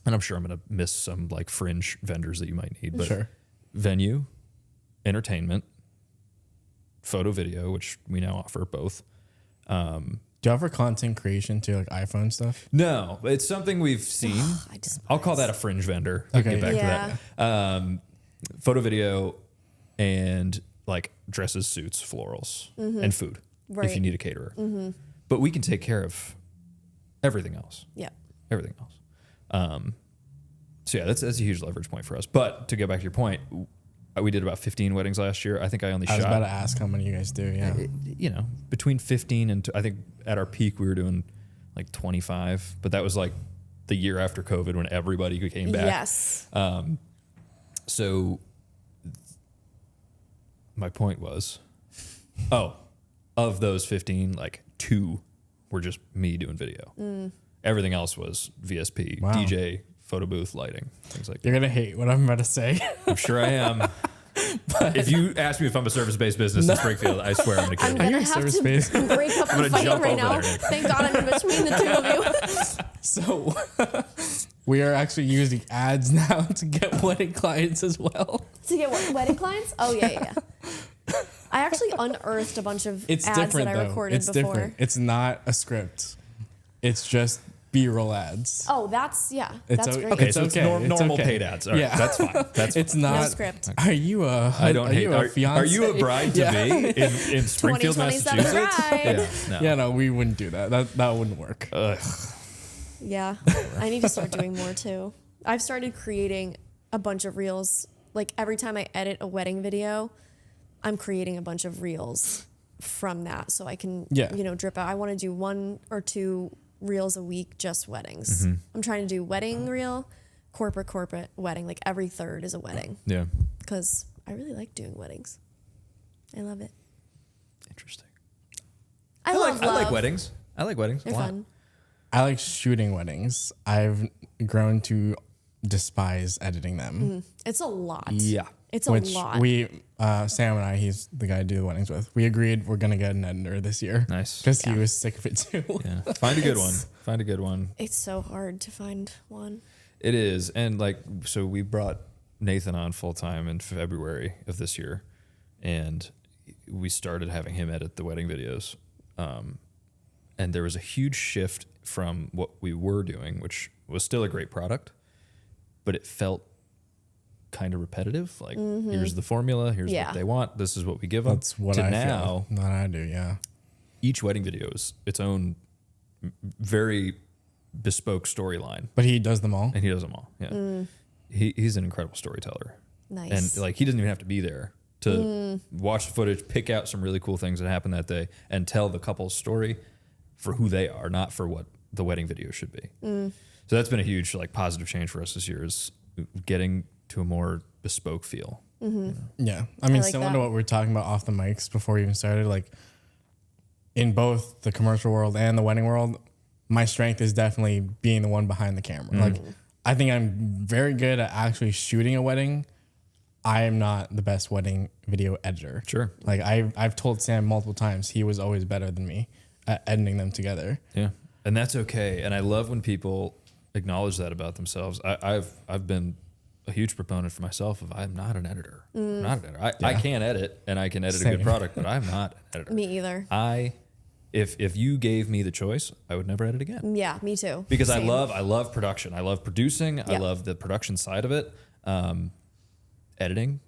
and I'm sure I'm going to miss some like fringe vendors that you might need, but venue, entertainment, photo video, which we now offer both. Do you offer content creation to like iPhone stuff? No, it's something we've seen. I'll call that a fringe vendor. Okay. Get back to that. Photo video and like dresses, suits, florals, and food if you need a caterer. But we can take care of everything else. Yeah. Everything else. So yeah, that's a huge leverage point for us. But to get back to your point, we did about 15 weddings last year. I think I was about to ask how many you guys do. Yeah. You know, between 15 and I think at our peak we were doing like 25, but that was like the year after COVID when everybody came back. Yes. So my point was, of those 15, like 2 were just me doing video. Everything else was VSP, DJ, photo booth, lighting, things like that. You're going to hate what I'm about to say. I'm sure I am. If you ask me if I'm a service-based business in Springfield, I swear I'm going to kill you. I'm going to have to break up and fight right now. Thank God I'm in between the two of you. So we are actually using ads now to get wedding clients as well. To get what, wedding clients? Oh, yeah. I actually unearthed a bunch of ads that I recorded before. It's different. It's not a script. It's just B-roll ads. Oh, that's great. Okay, so it's normal paid ads. All right, that's fine. It's not no script. Are you a? I don't hate. Are you a bride to be in Springfield, Massachusetts? No, we wouldn't do that. That wouldn't work. Ugh. Yeah, I need to start doing more too. I've started creating a bunch of reels. Like every time I edit a wedding video, I'm creating a bunch of reels from that, so I can drip out. I want to do 1 or 2 reels a week, just weddings. I'm trying to do wedding reel, corporate wedding. Like every third is a wedding. Yeah. Because I really like doing weddings. I love it. Interesting. I like weddings. I like weddings. They're fun. I like shooting weddings. I've grown to despise editing them. It's a lot. Yeah. It's a lot. Sam and I, he's the guy I do the weddings with. We agreed we're going to get an editor this year. Nice. Because he was sick of it too. Yeah. Find a good one. Find a good one. It's so hard to find one. It is. And so we brought Nathan on full time in February of this year. And we started having him edit the wedding videos. And there was a huge shift from what we were doing, which was still a great product, but it felt kind of repetitive. Like, here's the formula, here's what they want, this is what we give them. That's what I feel. Not I do, yeah. Each wedding video is its own very bespoke storyline. But he does them all? And he does them all, yeah. He's an incredible storyteller. Nice. And he doesn't even have to be there to watch the footage, pick out some really cool things that happened that day, and tell the couple's story for who they are, not for what the wedding video should be. So that's been a huge positive change for us this year, is getting to a more bespoke feel. You know? Yeah. I mean, similar to what we were talking about off the mics before we even started, like in both the commercial world and the wedding world, my strength is definitely being the one behind the camera. Like, I think I'm very good at actually shooting a wedding. I am not the best wedding video editor. Sure. Like I've told Sam multiple times, he was always better than me at editing them together. Yeah. And that's okay. And I love when people acknowledge that about themselves. I've been a huge proponent for myself of I'm not an editor. I'm not an editor. I can edit and I can edit a good product, but I'm not an editor. Me either. If you gave me the choice, I would never edit again. Yeah, me too. Because I love production. I love producing. I love the production side of it. Editing,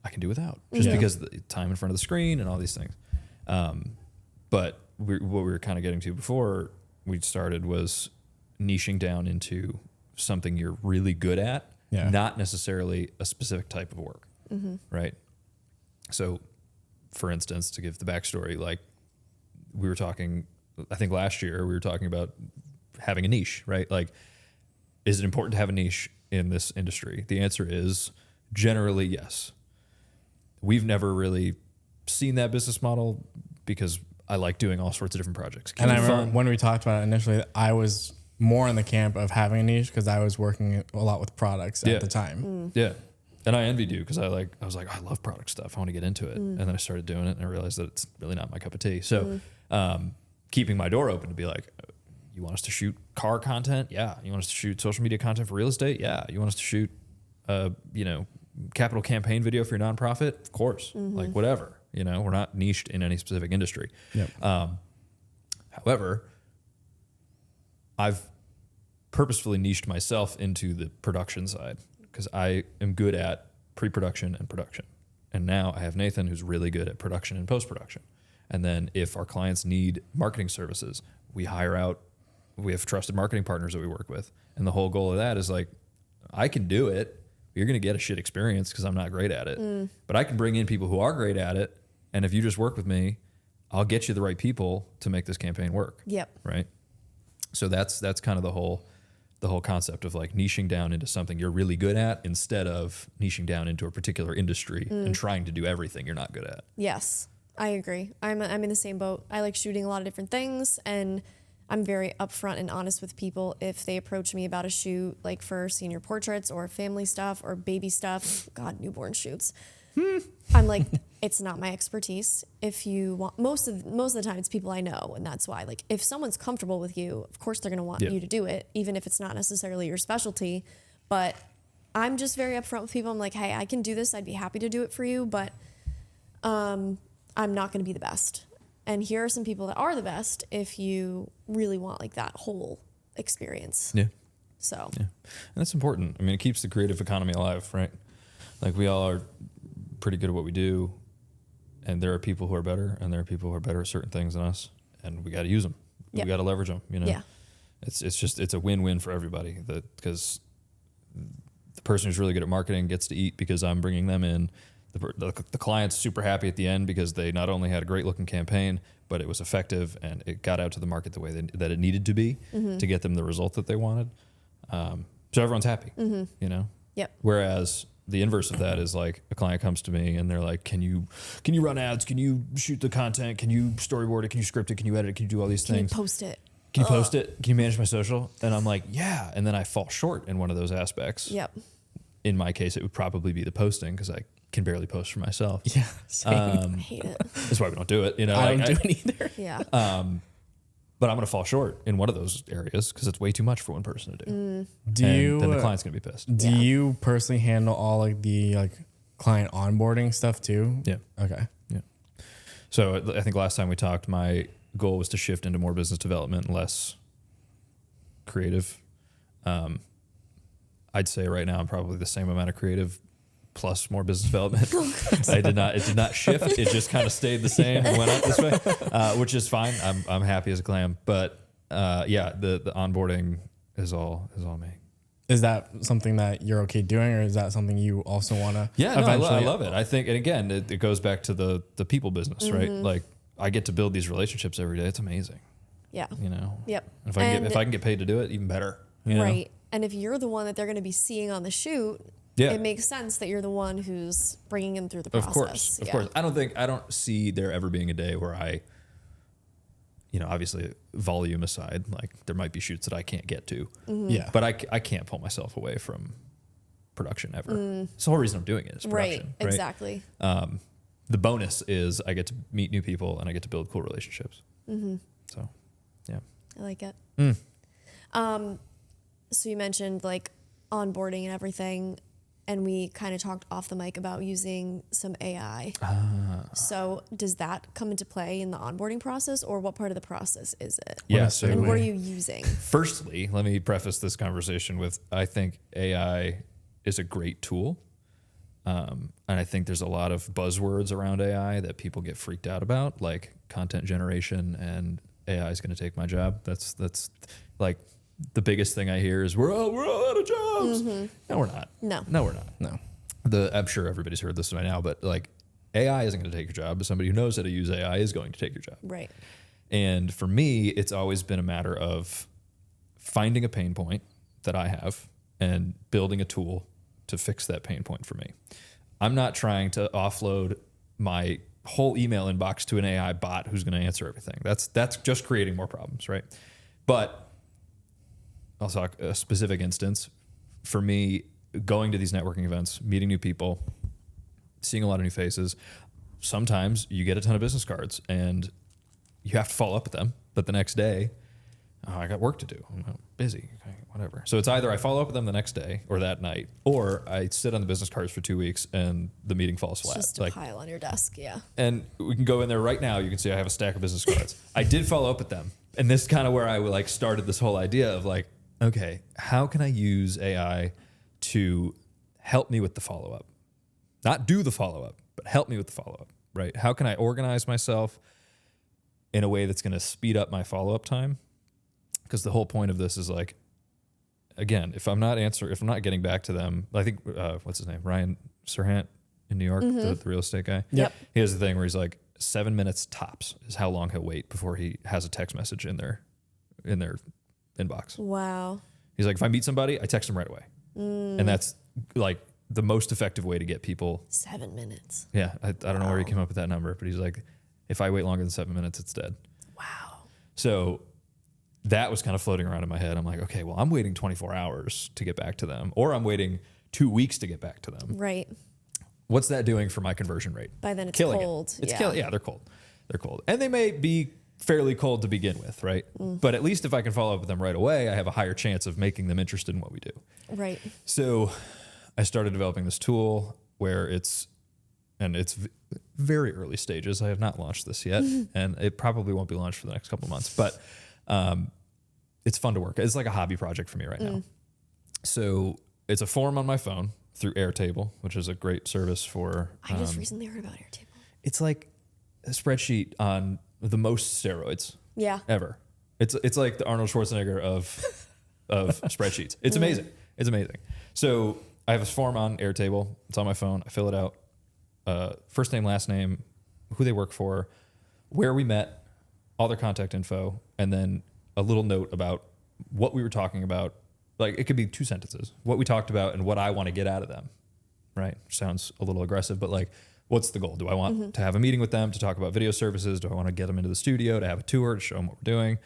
I can do without, just because of the time in front of the screen and all these things. But what we were kind of getting to before we started was niching down into something you're really good at, Yeah. not necessarily a specific type of work, right? So, for instance, to give the backstory, like we were talking, I think last year we were talking about having a niche, right? Like, is it important to have a niche in this industry? The answer is generally yes. We've never really seen that business model because I like doing all sorts of different projects. And I Keep it remember fun. when we talked about it initially, I was more in the camp of having a niche because I was working a lot with products Yeah. at the time. Yeah. And I envied you because I was like, I love product stuff. I want to get into it. And then I started doing it and I realized that it's really not my cup of tea. So keeping my door open to be like, you want us to shoot car content? Yeah. You want us to shoot social media content for real estate? Yeah. You want us to shoot, capital campaign video for your nonprofit? Of course. Like whatever, we're not niched in any specific industry. Yep. However, I've purposefully niched myself into the production side because I am good at pre-production and production. And now I have Nathan who's really good at production and post-production. And then if our clients need marketing services, we hire out, we have trusted marketing partners that we work with. And the whole goal of that is like, I can do it. You're going to get a shit experience because I'm not great at it. But I can bring in people who are great at it. And if you just work with me, I'll get you the right people to make this campaign work. Yep. Right. So that's kind of the whole concept of like niching down into something you're really good at instead of niching down into a particular industry and trying to do everything you're not good at. Yes, I agree. I'm in the same boat. I like shooting a lot of different things, and I'm very upfront and honest with people if they approach me about a shoot, like for senior portraits or family stuff or baby stuff. God, newborn shoots. I'm like, it's not my expertise. If you want, most of the time, it's people I know, and that's why. Like, if someone's comfortable with you, of course they're gonna want you to do it, even if it's not necessarily your specialty. But I'm just very upfront with people. I'm like, hey, I can do this. I'd be happy to do it for you, but I'm not gonna be the best. And here are some people that are the best if you really want like that whole experience. Yeah. So Yeah. And that's important. I mean, it keeps the creative economy alive, right? Like we all are pretty good at what we do, and there are people who are better, and there are people who are better at certain things than us, and we got to use them. Yep. We got to leverage them. Yeah. It's a win-win for everybody. Because the person who's really good at marketing gets to eat because I'm bringing them in. The client's super happy at the end because they not only had a great looking campaign, but it was effective and it got out to the market the way that it needed to be to get them the result that they wanted. So everyone's happy, Yep. Whereas the inverse of that is like a client comes to me and they're like, can you run ads? Can you shoot the content? Can you storyboard it? Can you script it? Can you edit it? Can you do all these Can things? you post it? Can you post it? Can you manage my social? And I'm like, yeah. And then I fall short in one of those aspects. Yep. In my case, it would probably be the posting because I can barely post for myself. Yeah. Same. I hate it. That's why we don't do it. I don't do it either. Yeah. But I'm going to fall short in one of those areas because it's way too much for one person to do. Then the client's going to be pissed. Do you personally handle all like the client onboarding stuff too? Yeah. Okay. Yeah. So I think last time we talked, my goal was to shift into more business development, less creative. I'd say right now I'm probably the same amount of creative plus more business development. It did not shift. It just kind of stayed the same and went up this way, which is fine. I'm happy as a clam. But the onboarding is all me. Is that something that you're okay doing, or is that something you also want to? Yeah, no, I love it. I think, and again, it goes back to the people business, right? Like I get to build these relationships every day. It's amazing. Yeah. And Yep. if I can get paid to do it, even better. Right. And if you're the one that they're going to be seeing on the shoot, Yeah. it makes sense that you're the one who's bringing them through the process. Of course. I don't see there ever being a day where I, obviously volume aside, like there might be shoots that I can't get to. Yeah. But I can't pull myself away from production ever. It's the whole reason I'm doing it is production. Right. Exactly. The bonus is I get to meet new people and I get to build cool relationships. So, yeah. I like it. So you mentioned like onboarding and everything, and we kind of talked off the mic about using some AI. So does that come into play in the onboarding process, or what part of the process is it? Yeah. So And what are you using? Firstly, let me preface this conversation with I think AI is a great tool. And I think there's a lot of buzzwords around AI that people get freaked out about, like content generation and AI is going to take my job. That's like the biggest thing I hear is we're all out of jobs. No, we're not. No, we're not. No. I'm sure everybody's heard this by now, but like AI isn't going to take your job, but somebody who knows how to use AI is going to take your job. Right. And for me, it's always been a matter of finding a pain point that I have and building a tool to fix that pain point for me. I'm not trying to offload my whole email inbox to an AI bot who's going to answer everything. That's just creating more problems, right? But I'll talk a specific instance. For me, going to these networking events, meeting new people, seeing a lot of new faces, sometimes you get a ton of business cards and you have to follow up with them. But the next day, I got work to do. I'm busy, okay, whatever. So it's either I follow up with them the next day or that night, or I sit on the business cards for 2 weeks and the meeting falls flat. Just a pile on your desk, yeah. And we can go in there right now. You can see I have a stack of business cards. I did follow up with them. And this is kind of where I like started this whole idea of like, okay, how can I use AI to help me with the follow-up? Not do the follow-up, but help me with the follow-up, right? How can I organize myself in a way that's going to speed up my follow-up time? Because the whole point of this is like, again, if I'm not getting back to them, I think, what's his name? Ryan Serhant in New York, the real estate guy. Yep. He has the thing where he's like, 7 minutes tops is how long he'll wait before he has a text message in their inbox. Wow. He's like, if I meet somebody, I text them right away. And that's like the most effective way to get people. 7 minutes. Yeah. I don't know where he came up with that number, but he's like, if I wait longer than 7 minutes, it's dead. Wow. So that was kind of floating around in my head. I'm like, okay, well, I'm waiting 24 hours to get back to them, or I'm waiting 2 weeks to get back to them. Right. What's that doing for my conversion rate? By then it's Killing cold. It's killing. Yeah, they're cold. They're cold. And they may be fairly cold to begin with, right? But at least if I can follow up with them right away, I have a higher chance of making them interested in what we do. Right. So I started developing this tool where it's very early stages. I have not launched this yet, and it probably won't be launched for the next couple of months, but it's fun to work. It's like a hobby project for me right now. So it's a form on my phone through Airtable, which is a great service for... I just recently heard about Airtable. It's like a spreadsheet on the most steroids ever. It's like the Arnold Schwarzenegger of spreadsheets. It's amazing. It's amazing. So I have this form on Airtable. It's on my phone. I fill it out. First name, last name, who they work for, where we met, all their contact info, and then a little note about what we were talking about. Like it could be 2 sentences, what we talked about and what I want to get out of them, right? Sounds a little aggressive, but like, what's the goal? Do I want to have a meeting with them to talk about video services? Do I want to get them into the studio to have a tour to show them what we're doing?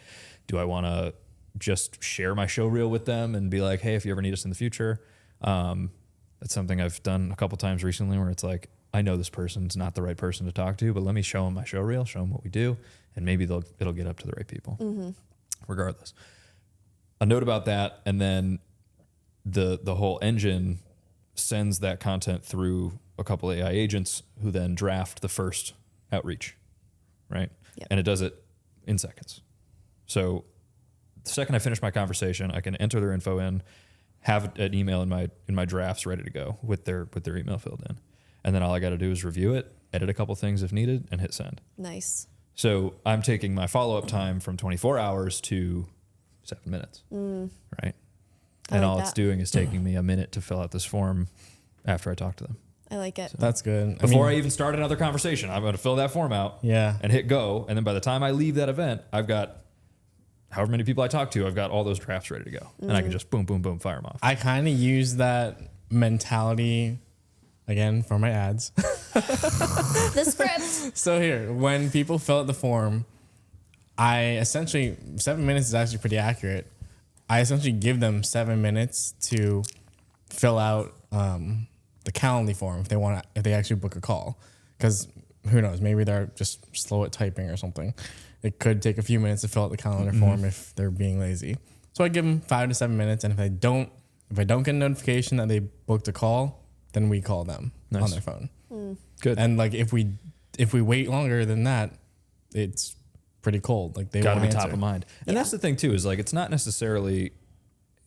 Do I want to just share my show reel with them and be like, hey, if you ever need us in the future? That's something I've done a couple times recently where it's like, I know this person's not the right person to talk to, but let me show them my show reel, show them what we do, and maybe it'll get up to the right people. Regardless. A note about that, and then the whole engine sends that content through a couple AI agents who then draft the first outreach, right? Yep. And it does it in seconds. So the second I finish my conversation, I can enter their info in, have an email in my drafts ready to go with their email filled in. And then all I got to do is review it, edit a couple things if needed, and hit send. Nice. So I'm taking my follow-up time from 24 hours to 7 minutes, right? And like all it's that. doing is taking me a minute to fill out this form after I talk to them. I like it. That's good. Before I even start another conversation, I'm going to fill that form out and hit go. And then by the time I leave that event, I've got however many people I talk to, I've got all those drafts ready to go. And I can just boom, boom, boom, fire them off. I kind of use that mentality again for my ads. The script. So here, when people fill out the form, I essentially, 7 minutes is actually pretty accurate. I essentially give them 7 minutes to fill out the Calendly form if they actually book a call. Because who knows, maybe they're just slow at typing or something. It could take a few minutes to fill out the calendar form if they're being lazy. So I give them 5 to 7 minutes, and if I don't get a notification that they booked a call, then we call them on their phone. Good. And like if we wait longer than that, it's pretty cold. Like they Gotta won't be answer. top of mind. And that's the thing too, is like, it's not necessarily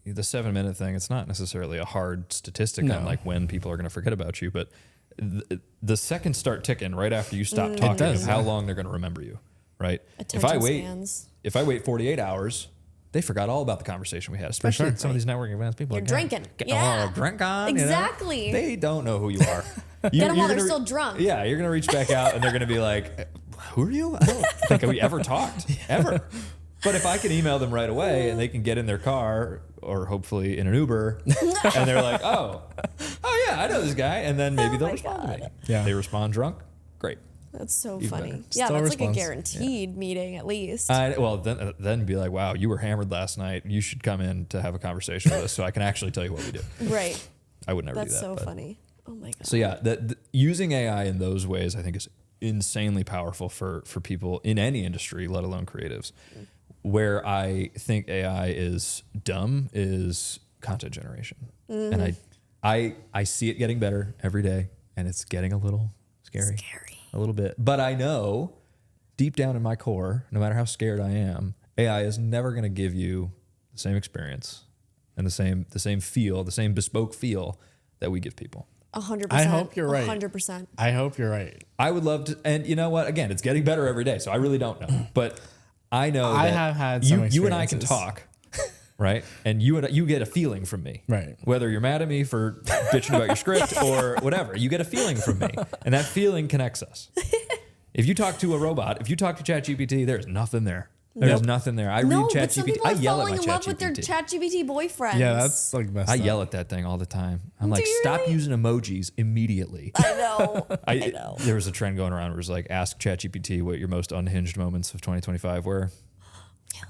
the 7 minute thing. It's not necessarily a hard statistic on like when people are going to forget about you, but the seconds start ticking right after you stop talking of how long they're going to remember you, right? Attention spans. If I wait 48 hours they forgot all about the conversation we had, especially at some of these networking events. People You're are drinking. Get Yeah. drink on. Exactly. You know? They don't know who you are. Get them while you're they're gonna still drunk. Yeah, you're going to reach back out and they're going to be like, who are you? I don't think we ever talked, ever. But if I can email them right away and they can get in their car or hopefully in an Uber and they're like, oh yeah, I know this guy. And then maybe they'll respond to me. Yeah. They respond drunk. Great. That's so Even funny. better. Yeah, Still that's response. like a guaranteed meeting at least. Well, then be like, wow, you were hammered last night. You should come in to have a conversation with us so I can actually tell you what we do. Right. I would never That's do that. so but- funny. Oh my god. So yeah, using AI in those ways, I think is insanely powerful for people in any industry, let alone creatives. Where I think AI is dumb is content generation. And I see it getting better every day, and it's getting a little scary. A little bit. But I know deep down in my core, no matter how scared I am, AI is never going to give you the same experience and the same feel, the same bespoke feel that we give people. 100%. I hope you're right. 100%. I hope you're right. I would love to, and you know what? Again, it's getting better every day, so I really don't know. But I know I that have had you some and I can experiences. talk, right? And you get a feeling from me, Right. Whether you're mad at me for bitching about your script or whatever, you get a feeling from me, and that feeling connects us. If you talk to a robot, if you talk to ChatGPT, there's nothing there. There's nothing there. I No, read but some ChatGPT. people I are yell at my falling in love with their ChatGPT. ChatGPT boyfriends. Yeah, that's like messed I up. yell at that thing all the time. I'm like, you stop really? using emojis immediately. I know. I I know. There was a trend going around where it was like, ask ChatGPT what your most unhinged moments of 2025 were.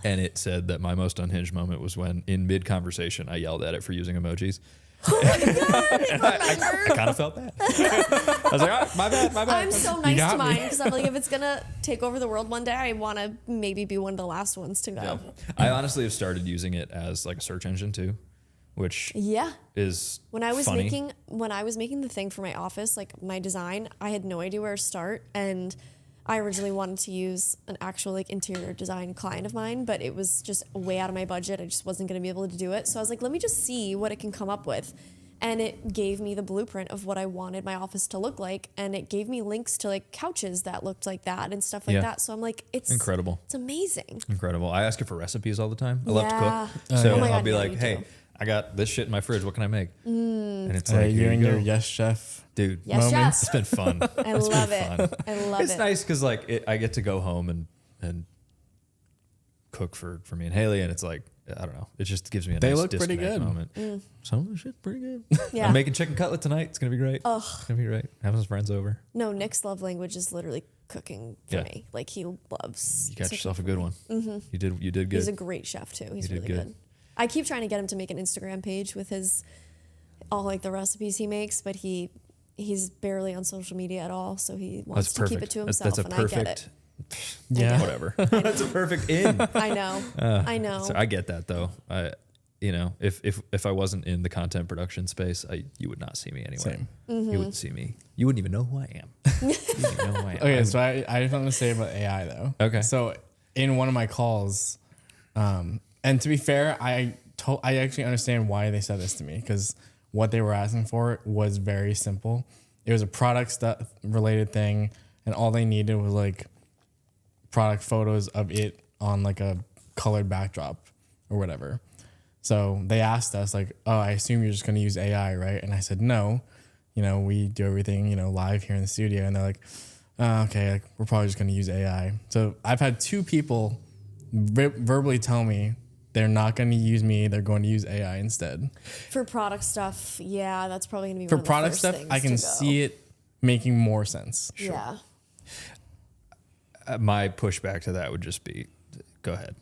And it said that my most unhinged moment was when, in mid conversation, I yelled at it for using emojis. Oh my god. I kind of felt bad. I was like, all right, my bad. I'm so nice got to me. mine because I'm like, if it's gonna take over the world one day, I want to maybe be one of the last ones to go. I honestly have started using it as like a search engine too, which Yeah. is When I was funny. making the thing for my office, like my design, I had no idea where to start, and I originally wanted to use an actual like interior design client of mine, but it was just way out of my budget. I just wasn't going to be able to do it. So I was like, let me just see what it can come up with. And it gave me the blueprint of what I wanted my office to look like, and it gave me links to like couches that looked like that and stuff like Yeah. that. So I'm like, it's Incredible. It's amazing. Incredible. I ask it for recipes all the time. I love to Yeah. cook. So Oh my I'll God, be yeah, like, you hey, do. I got this shit in my fridge. What can I make? And it's like, You here and you your go. yes chef. Dude, Yes, Moments. it's been fun. I love it. I love It's it. nice because like I get to go home and cook for me and Haley, and it's like, I don't know, it just gives me a They nice look pretty disconnect good. moment. Some of the shit's pretty good. Yeah. I'm making chicken cutlet tonight. It's gonna be great. It's gonna be great. Having some friends over. No, Nick's love language is literally cooking for Yeah. me. Like he loves. You got cooking yourself a for good me. one. You did good. He's a great chef too. He's You did really good. good. I keep trying to get him to make an Instagram page with his all like the recipes he makes, but he's barely on social media at all, so he wants That's to perfect. keep it to That's- himself, that's a and I get perfect. it. Yeah. Whatever. That's a perfect in. I know. I know. So I get that though. If I wasn't in the content production space, you would not see me anywhere. Same. Mm-hmm. You wouldn't see me. You wouldn't even know who I am. You wouldn't even know who I am. Okay, so I have something to say about AI though. Okay. So in one of my calls, and to be fair, I actually understand why they said this to me, because what they were asking for was very simple. It was a product stuff related thing, and all they needed was like product photos of it on like a colored backdrop or whatever. So they asked us like, oh, I assume you're just going to use AI, right? And I said, no, we do everything, live here in the studio. And they're like, oh, okay, like, we're probably just going to use AI. So I've had two people verbally tell me they're not going to use me. They're going to use AI instead. For product stuff, yeah, that's probably gonna be For one of the product first stuff, things I can to go. see it making more sense. Yeah. My pushback to that would just be, go ahead,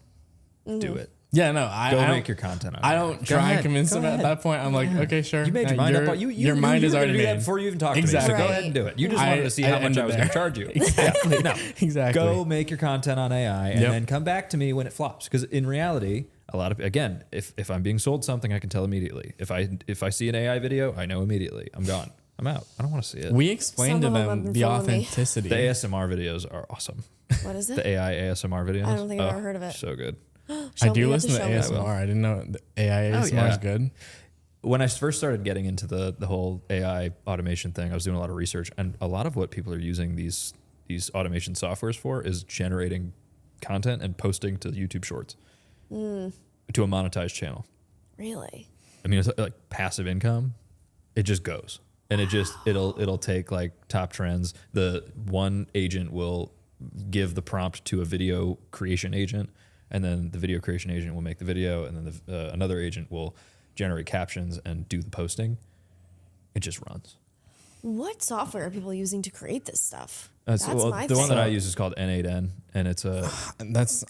Mm-hmm. do it. Yeah, no, I Go don't- make your content. On I it. don't Go try ahead. and convince Go them ahead. at that point. I'm like, okay, sure. You made your Yeah, mind up. Your mind is already do that made. before you even talked Exactly. to me. So go Right. ahead and do it. You just I- wanted to see I how much ended I was going there. to charge you. Exactly. No, Exactly. go make your content on AI and Yep. then come back to me when it flops. Because in reality, a lot of if I'm being sold something, I can tell immediately. If I see an AI video, I know immediately. I'm gone. I'm out. I don't want to see it. We explained to Some of them have them been the fooling me. authenticity. The ASMR videos are awesome. What is it? The AI ASMR videos. I don't think I've ever heard of it. So good. I Show me, do you have listen to show me. ASMR. I didn't know the AI Oh, ASMR yeah. is good. When I first started getting into the whole AI automation thing, I was doing a lot of research, and a lot of what people are using these automation softwares for is generating content and posting to YouTube Shorts. to a monetized channel. Really? I mean, it's like passive income. It just goes, and it'll take like top trends. The one agent will give the prompt to a video creation agent, and then the video creation agent will make the video, and then another agent will generate captions and do the posting. It just runs. What software are people using to create this stuff? That's my the one thing. that I use is called N8N, and it's a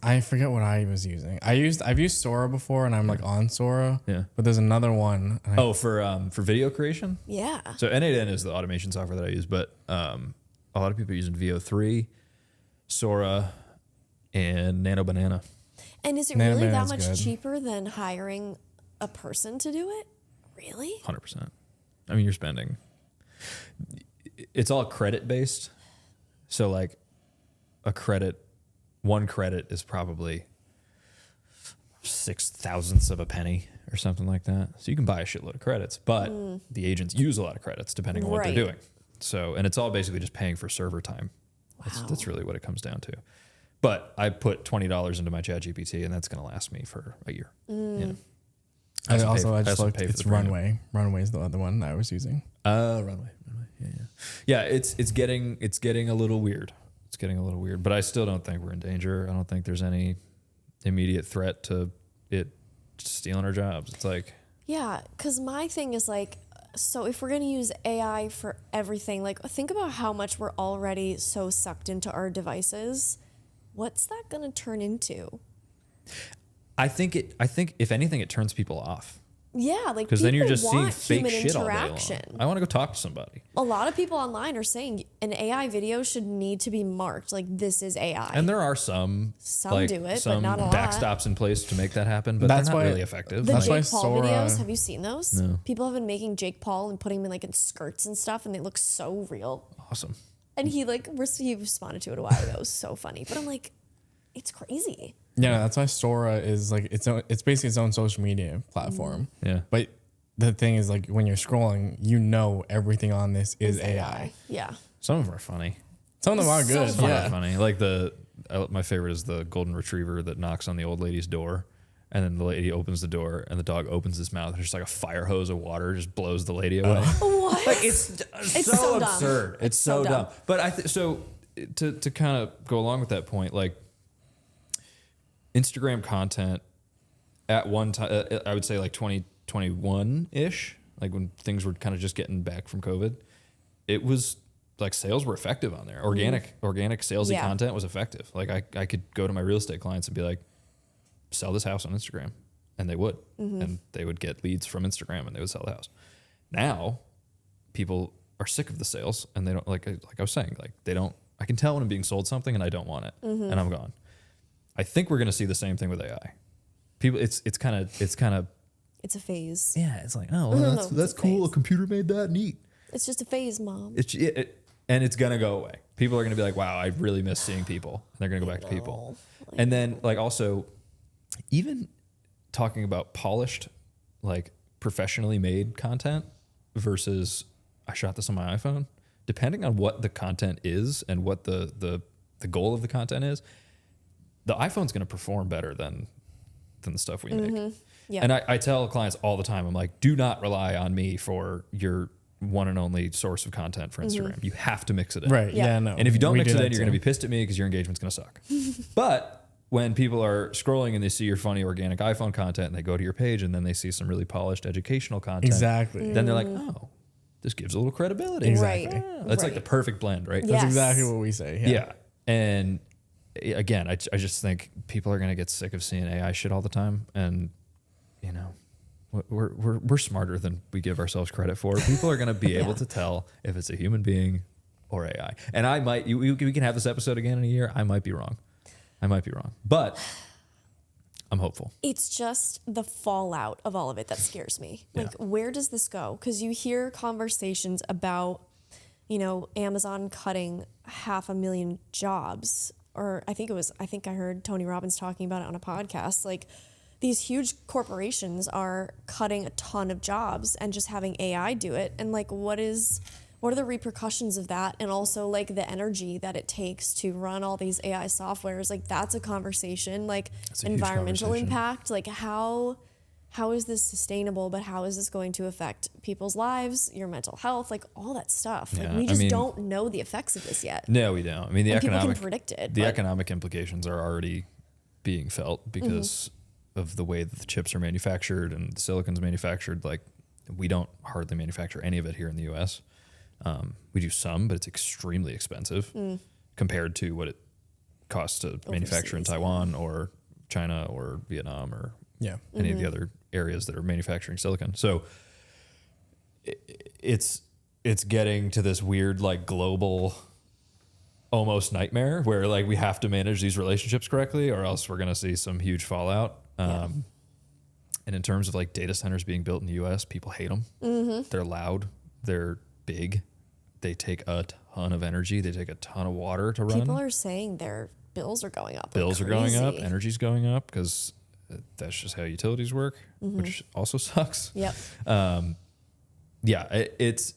I forget what I was using. I've used Sora before, and I'm like on Sora. Yeah. But there's another one. for video creation. Yeah. So N8N is the automation software that I use, but a lot of people are using VO3, Sora, and Nano Banana. And is it Nano really that Banana's much good. cheaper than hiring a person to do it? Really? 100%. I mean, you're spending. It's all credit based, so like one credit is probably 0.006 of a penny or something like that. So you can buy a shitload of credits, but the agents use a lot of credits depending on what they're Right. doing. So, and it's all basically just paying for server time. Wow. That's really what it comes down to. But I put $20 into my ChatGPT, and that's going to last me for a year. You know? I also also pay- I I just also looked. pay for It's the premium. Runway. Runway's the other one I was using. Runway. Yeah. It's getting a little weird. It's getting a little weird, but I still don't think we're in danger. I don't think there's any immediate threat to it stealing our jobs. It's like, Yeah, because my thing is like, so if we're going to use AI for everything, like think about how much we're already so sucked into our devices. What's that going to turn into? I think if anything, it turns people off. Yeah, like Because then you're just seeing want fake human shit all day long. interaction. I want to go talk to somebody. A lot of people online are saying an AI video should need to be marked like this is AI. And there are some Some do it, but some not a lot. backstops in place to make that happen, but That's they're not why- really effective. the That's why Jake Paul Sora- videos, have you seen those? No. People have been making Jake Paul and putting him in like in skirts and stuff, and they look so real. Awesome. And he responded to it a while ago. It was so funny, but I'm like, it's crazy. Yeah, that's why Sora is like it's basically its own social media platform. Yeah. But the thing is, like when you're scrolling, you know everything on this is AI. Yeah. Some of them are funny. Some of them are So good. funny. Some are Yeah. funny. Like my favorite is the golden retriever that knocks on the old lady's door, and then the lady opens the door, and the dog opens his mouth, and just like a fire hose of water just blows the lady away. What? Like it's so dumb. absurd. It's so dumb. But so to kind of go along with that point, like Instagram content at one time, I would say like 2021 ish, like when things were kind of just getting back from COVID, it was like sales were effective on there. Organic salesy Yeah. content was effective. Like I could go to my real estate clients and be like, sell this house on Instagram, and they would, and they would get leads from Instagram, and they would sell the house. Now, people are sick of the sales, and they don't like I was saying, like they don't. I can tell when I'm being sold something, and I don't want it, and I'm gone. I think we're going to see the same thing with AI. People, it's kind of It's a phase. yeah. It's like, oh, No, well, no, it's that's a cool. phase. A computer made that neat. It's just a phase, Mom. And it's gonna go away. People are gonna be like, wow, I really miss seeing people. And they're gonna go back to people. And then like also, even talking about polished, like professionally made content versus I shot this on my iPhone. Depending on what the content is and what the goal of the content is, the iPhone's gonna perform better than the stuff we make. Yeah. And I tell clients all the time, I'm like, do not rely on me for your one and only source of content for Instagram. You have to mix it in. Right. Yeah. Yeah. No. And if you don't We mix do it that in, you're too. going to be pissed at me because your engagement's going to suck. But when people are scrolling and they see your funny organic iPhone content and they go to your page and then they see some really polished educational content, Exactly. then they're like, oh, this gives a little credibility. Exactly. Right. That's like Right. the perfect blend, right? Yeah. That's Yes. exactly what we say. Yeah. And again, I just think people are going to get sick of seeing AI shit all the time. And, you know, we're smarter than we give ourselves credit for. People are going to be able to tell if it's a human being or AI. And I might, we can have this episode again in a year. I might be wrong. But I'm hopeful. It's just the fallout of all of it that scares me. Like, where does this go? Because you hear conversations about, you know, Amazon cutting 500,000 jobs. Or I think I heard Tony Robbins talking about it on a podcast. Like, these huge corporations are cutting a ton of jobs and just having AI do it. And like, what is what are the repercussions of that? And also like the energy that it takes to run all these AI softwares. Like that's a conversation, like a huge environmental conversation. impact, like how is this sustainable, but how is this going to affect people's lives, your mental health, like all that stuff. Like Yeah, we I just mean- don't know the effects of this yet. No, we don't. I mean, the And people economic can predict it. the but economic implications are already being felt because of the way that the chips are manufactured and the silicon's manufactured. Like, we don't hardly manufacture any of it here in the U.S. We do some, but it's extremely expensive compared to what it costs to manufacture in Overseas, yeah. Taiwan or China or Vietnam or Yeah. any of the other areas that are manufacturing silicon. So it's getting to this weird like global almost nightmare where like we have to manage these relationships correctly or else we're going to see some huge fallout. And in terms of like data centers being built in the US, people hate them. They're loud. They're big. They take a ton of energy. They take a ton of water to run. people are saying their bills are going up. like Bills are going up. crazy. Energy's going up because that's just how utilities work, which also sucks. Yep. It's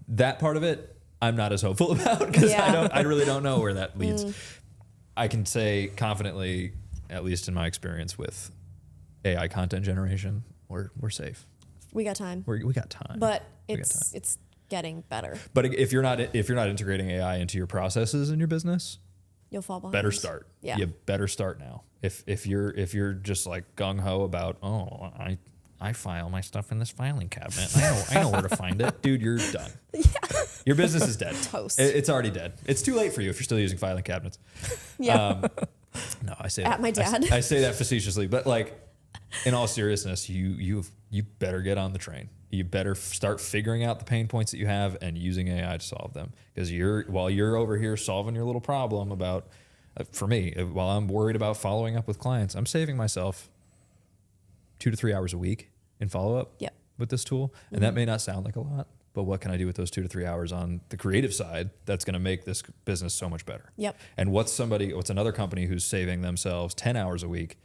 that part of it I'm not as hopeful about because Yeah. I really don't know where that leads. I can say confidently, at least in my experience with AI content generation, we're safe. We got time. We got time. But We got time. it's getting better. But if you're not integrating AI into your processes in your business, You'll fall behind. better start. Yeah. You better start now. If you're just like gung ho about I file my stuff in this filing cabinet. I know where to find it, dude. You're done. Your business is dead. Toast. It's already dead. It's too late for you if you're still using filing cabinets. Yeah. No, I say At that. my dad. I say that facetiously, but like in all seriousness, you better get on the train. You better start figuring out the pain points that you have and using AI to solve them. Because while you're over here solving your little problem about, for me, while I'm worried about following up with clients, I'm saving myself 2 to 3 hours a week in follow up Yep. with this tool. And that may not sound like a lot, but what can I do with those 2 to 3 hours on the creative side that's going to make this business so much better? Yep. And what's another company who's saving themselves 10 hours a week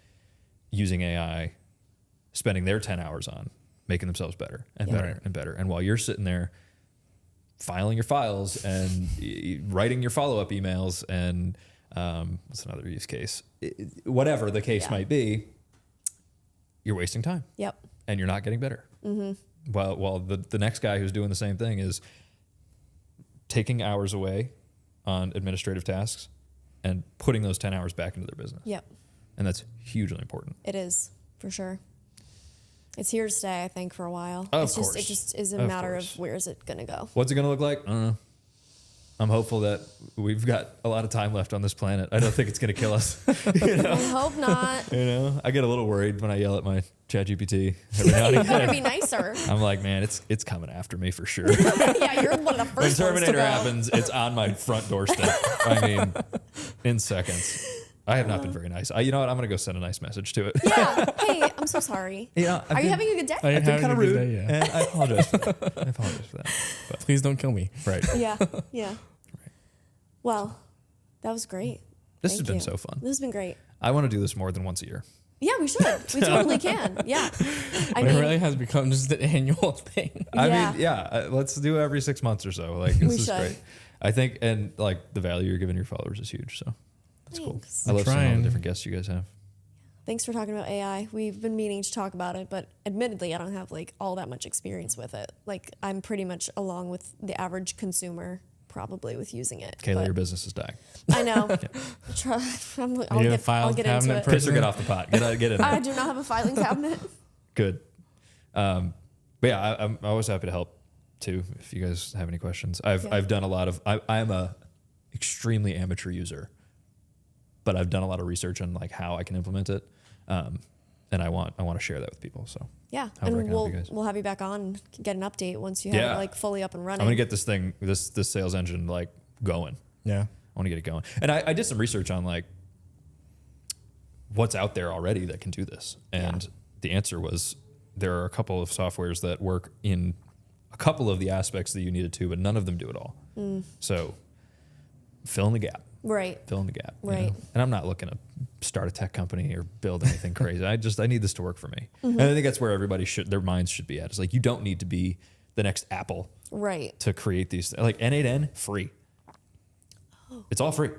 using AI, spending their 10 hours on making themselves better and better and better. And while you're sitting there filing your files and writing your follow-up emails and what's another use case? Whatever the case might be, you're wasting time. Yep. And you're not getting better. While the next guy who's doing the same thing is taking hours away on administrative tasks and putting those 10 hours back into their business. Yep. And that's hugely important. It is, for sure. It's here to stay, I think, for a while. Of It's just, course. it just is a Of matter course. of where is it going to go. What's it going to look like? I don't know. I'm hopeful that we've got a lot of time left on this planet. I don't think it's going to kill us. I hope not. I get a little worried when I yell at my ChatGPT every now and You better again. be nicer. I'm like, man, it's coming after me for sure. Yeah, you're one of the When first ones to Terminator go. happens, it's on my front doorstep. I mean, in seconds. I have not been very nice. You know what? I'm going to go send a nice message to it. Yeah. Hey, I'm so sorry. Yeah, Are you having a good day? I I've been having kind a of good rude, day, yeah. and I apologize for that. I apologize for that. But, Please don't kill me. right. Yeah. Yeah. Well, that was great. This has Thank been you. so fun. This has been great. I want to do this more than once a year. Yeah, we should. We totally can. Yeah. I It mean, really has become just an annual thing. I Yeah. mean, yeah, let's do it every 6 months or so. Like, this We is should. great. I think, and like the value you're giving your followers is huge. So that's Thanks. cool. I love seeing all trying. the different guests you guys have. Thanks for talking about AI. We've been meaning to talk about it, but admittedly, I don't have like all that much experience with it. Like, I'm pretty much along with the average consumer, probably with using it. Kayla, but your business is dying. I know. I'll You're a get file into cabinet it. person. Piss or get off the pot. Get in I there. do not have a filing cabinet. Good. But yeah, I'm always happy to help too. If you guys have any questions, I've done a lot of. I'm a extremely amateur user, but I've done a lot of research on like how I can implement it, and I want to share that with people. So Yeah, However I and can help you guys. we'll have you back on and get an update once you have Yeah. it like fully up and running. I'm gonna get this sales engine like going. Yeah. I want to get it going. And I did some research on like what's out there already that can do this. And the answer was there are a couple of softwares that work in a couple of the aspects that you needed to, but none of them do it all. So fill in the gap. Right. Fill in the gap. you Right. know? And I'm not looking to start a tech company or build anything crazy. I need this to work for me. And I think that's where everybody their minds should be at. It's like, you don't need to be the next Apple Right. to create these. Like N8N, free. It's all free.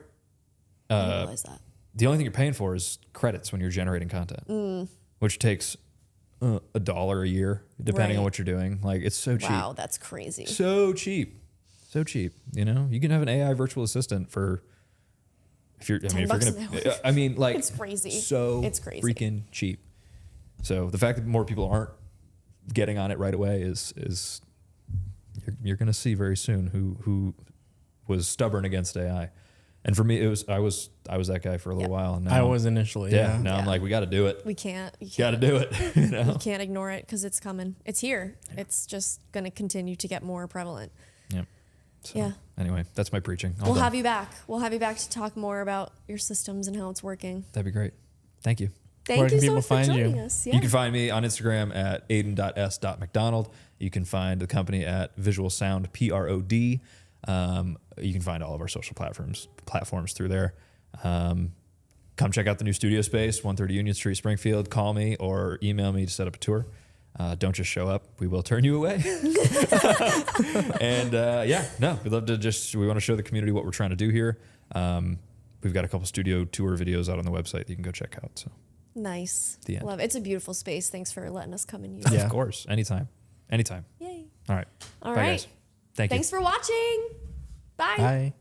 I didn't realize that. The only thing you're paying for is credits when you're generating content, which takes $1 a year, depending on Right. what you're doing. Like it's so cheap. Wow, that's crazy. So cheap. So cheap. You know, you can have an AI virtual assistant for if you're, I mean, if you're $10 going an to, hour. I mean, like It's crazy. So It's crazy. freaking cheap. So the fact that more people aren't getting on it right away is you're going to see very soon who was stubborn against AI. And for me, I was that guy for a little while. And now, I was initially. yeah. Yeah. Now I'm Yeah. like, we got to do it. We can't. You Got to can't. do it. You know? You can't ignore it because it's coming. It's here. It's just going to continue to get more prevalent. Yeah. So, Yeah. Anyway, that's my preaching. All We'll done. have you back. We'll have you back to talk more about your systems and how it's working. That'd be great. Thank you. Thank Where you can so people much for find you? joining us. Yeah. You can find me on Instagram at aiden.s.mcdonald. You can find the company at Visual Sound PROD. You can find all of our social platforms through there. Come check out the new studio space, 130 Union Street, Springfield. Call me or email me to set up a tour. Don't just show up. We will turn you away. And we'd love to we want to show the community what we're trying to do here. We've got a couple studio tour videos out on the website that you can go check out. So Nice. The end. Love it. It's a beautiful space. Thanks for letting us come and use it. Yeah. of course, anytime. Yay. All right. All Bye, right. guys. Thank you. Thanks for watching. Bye. Bye.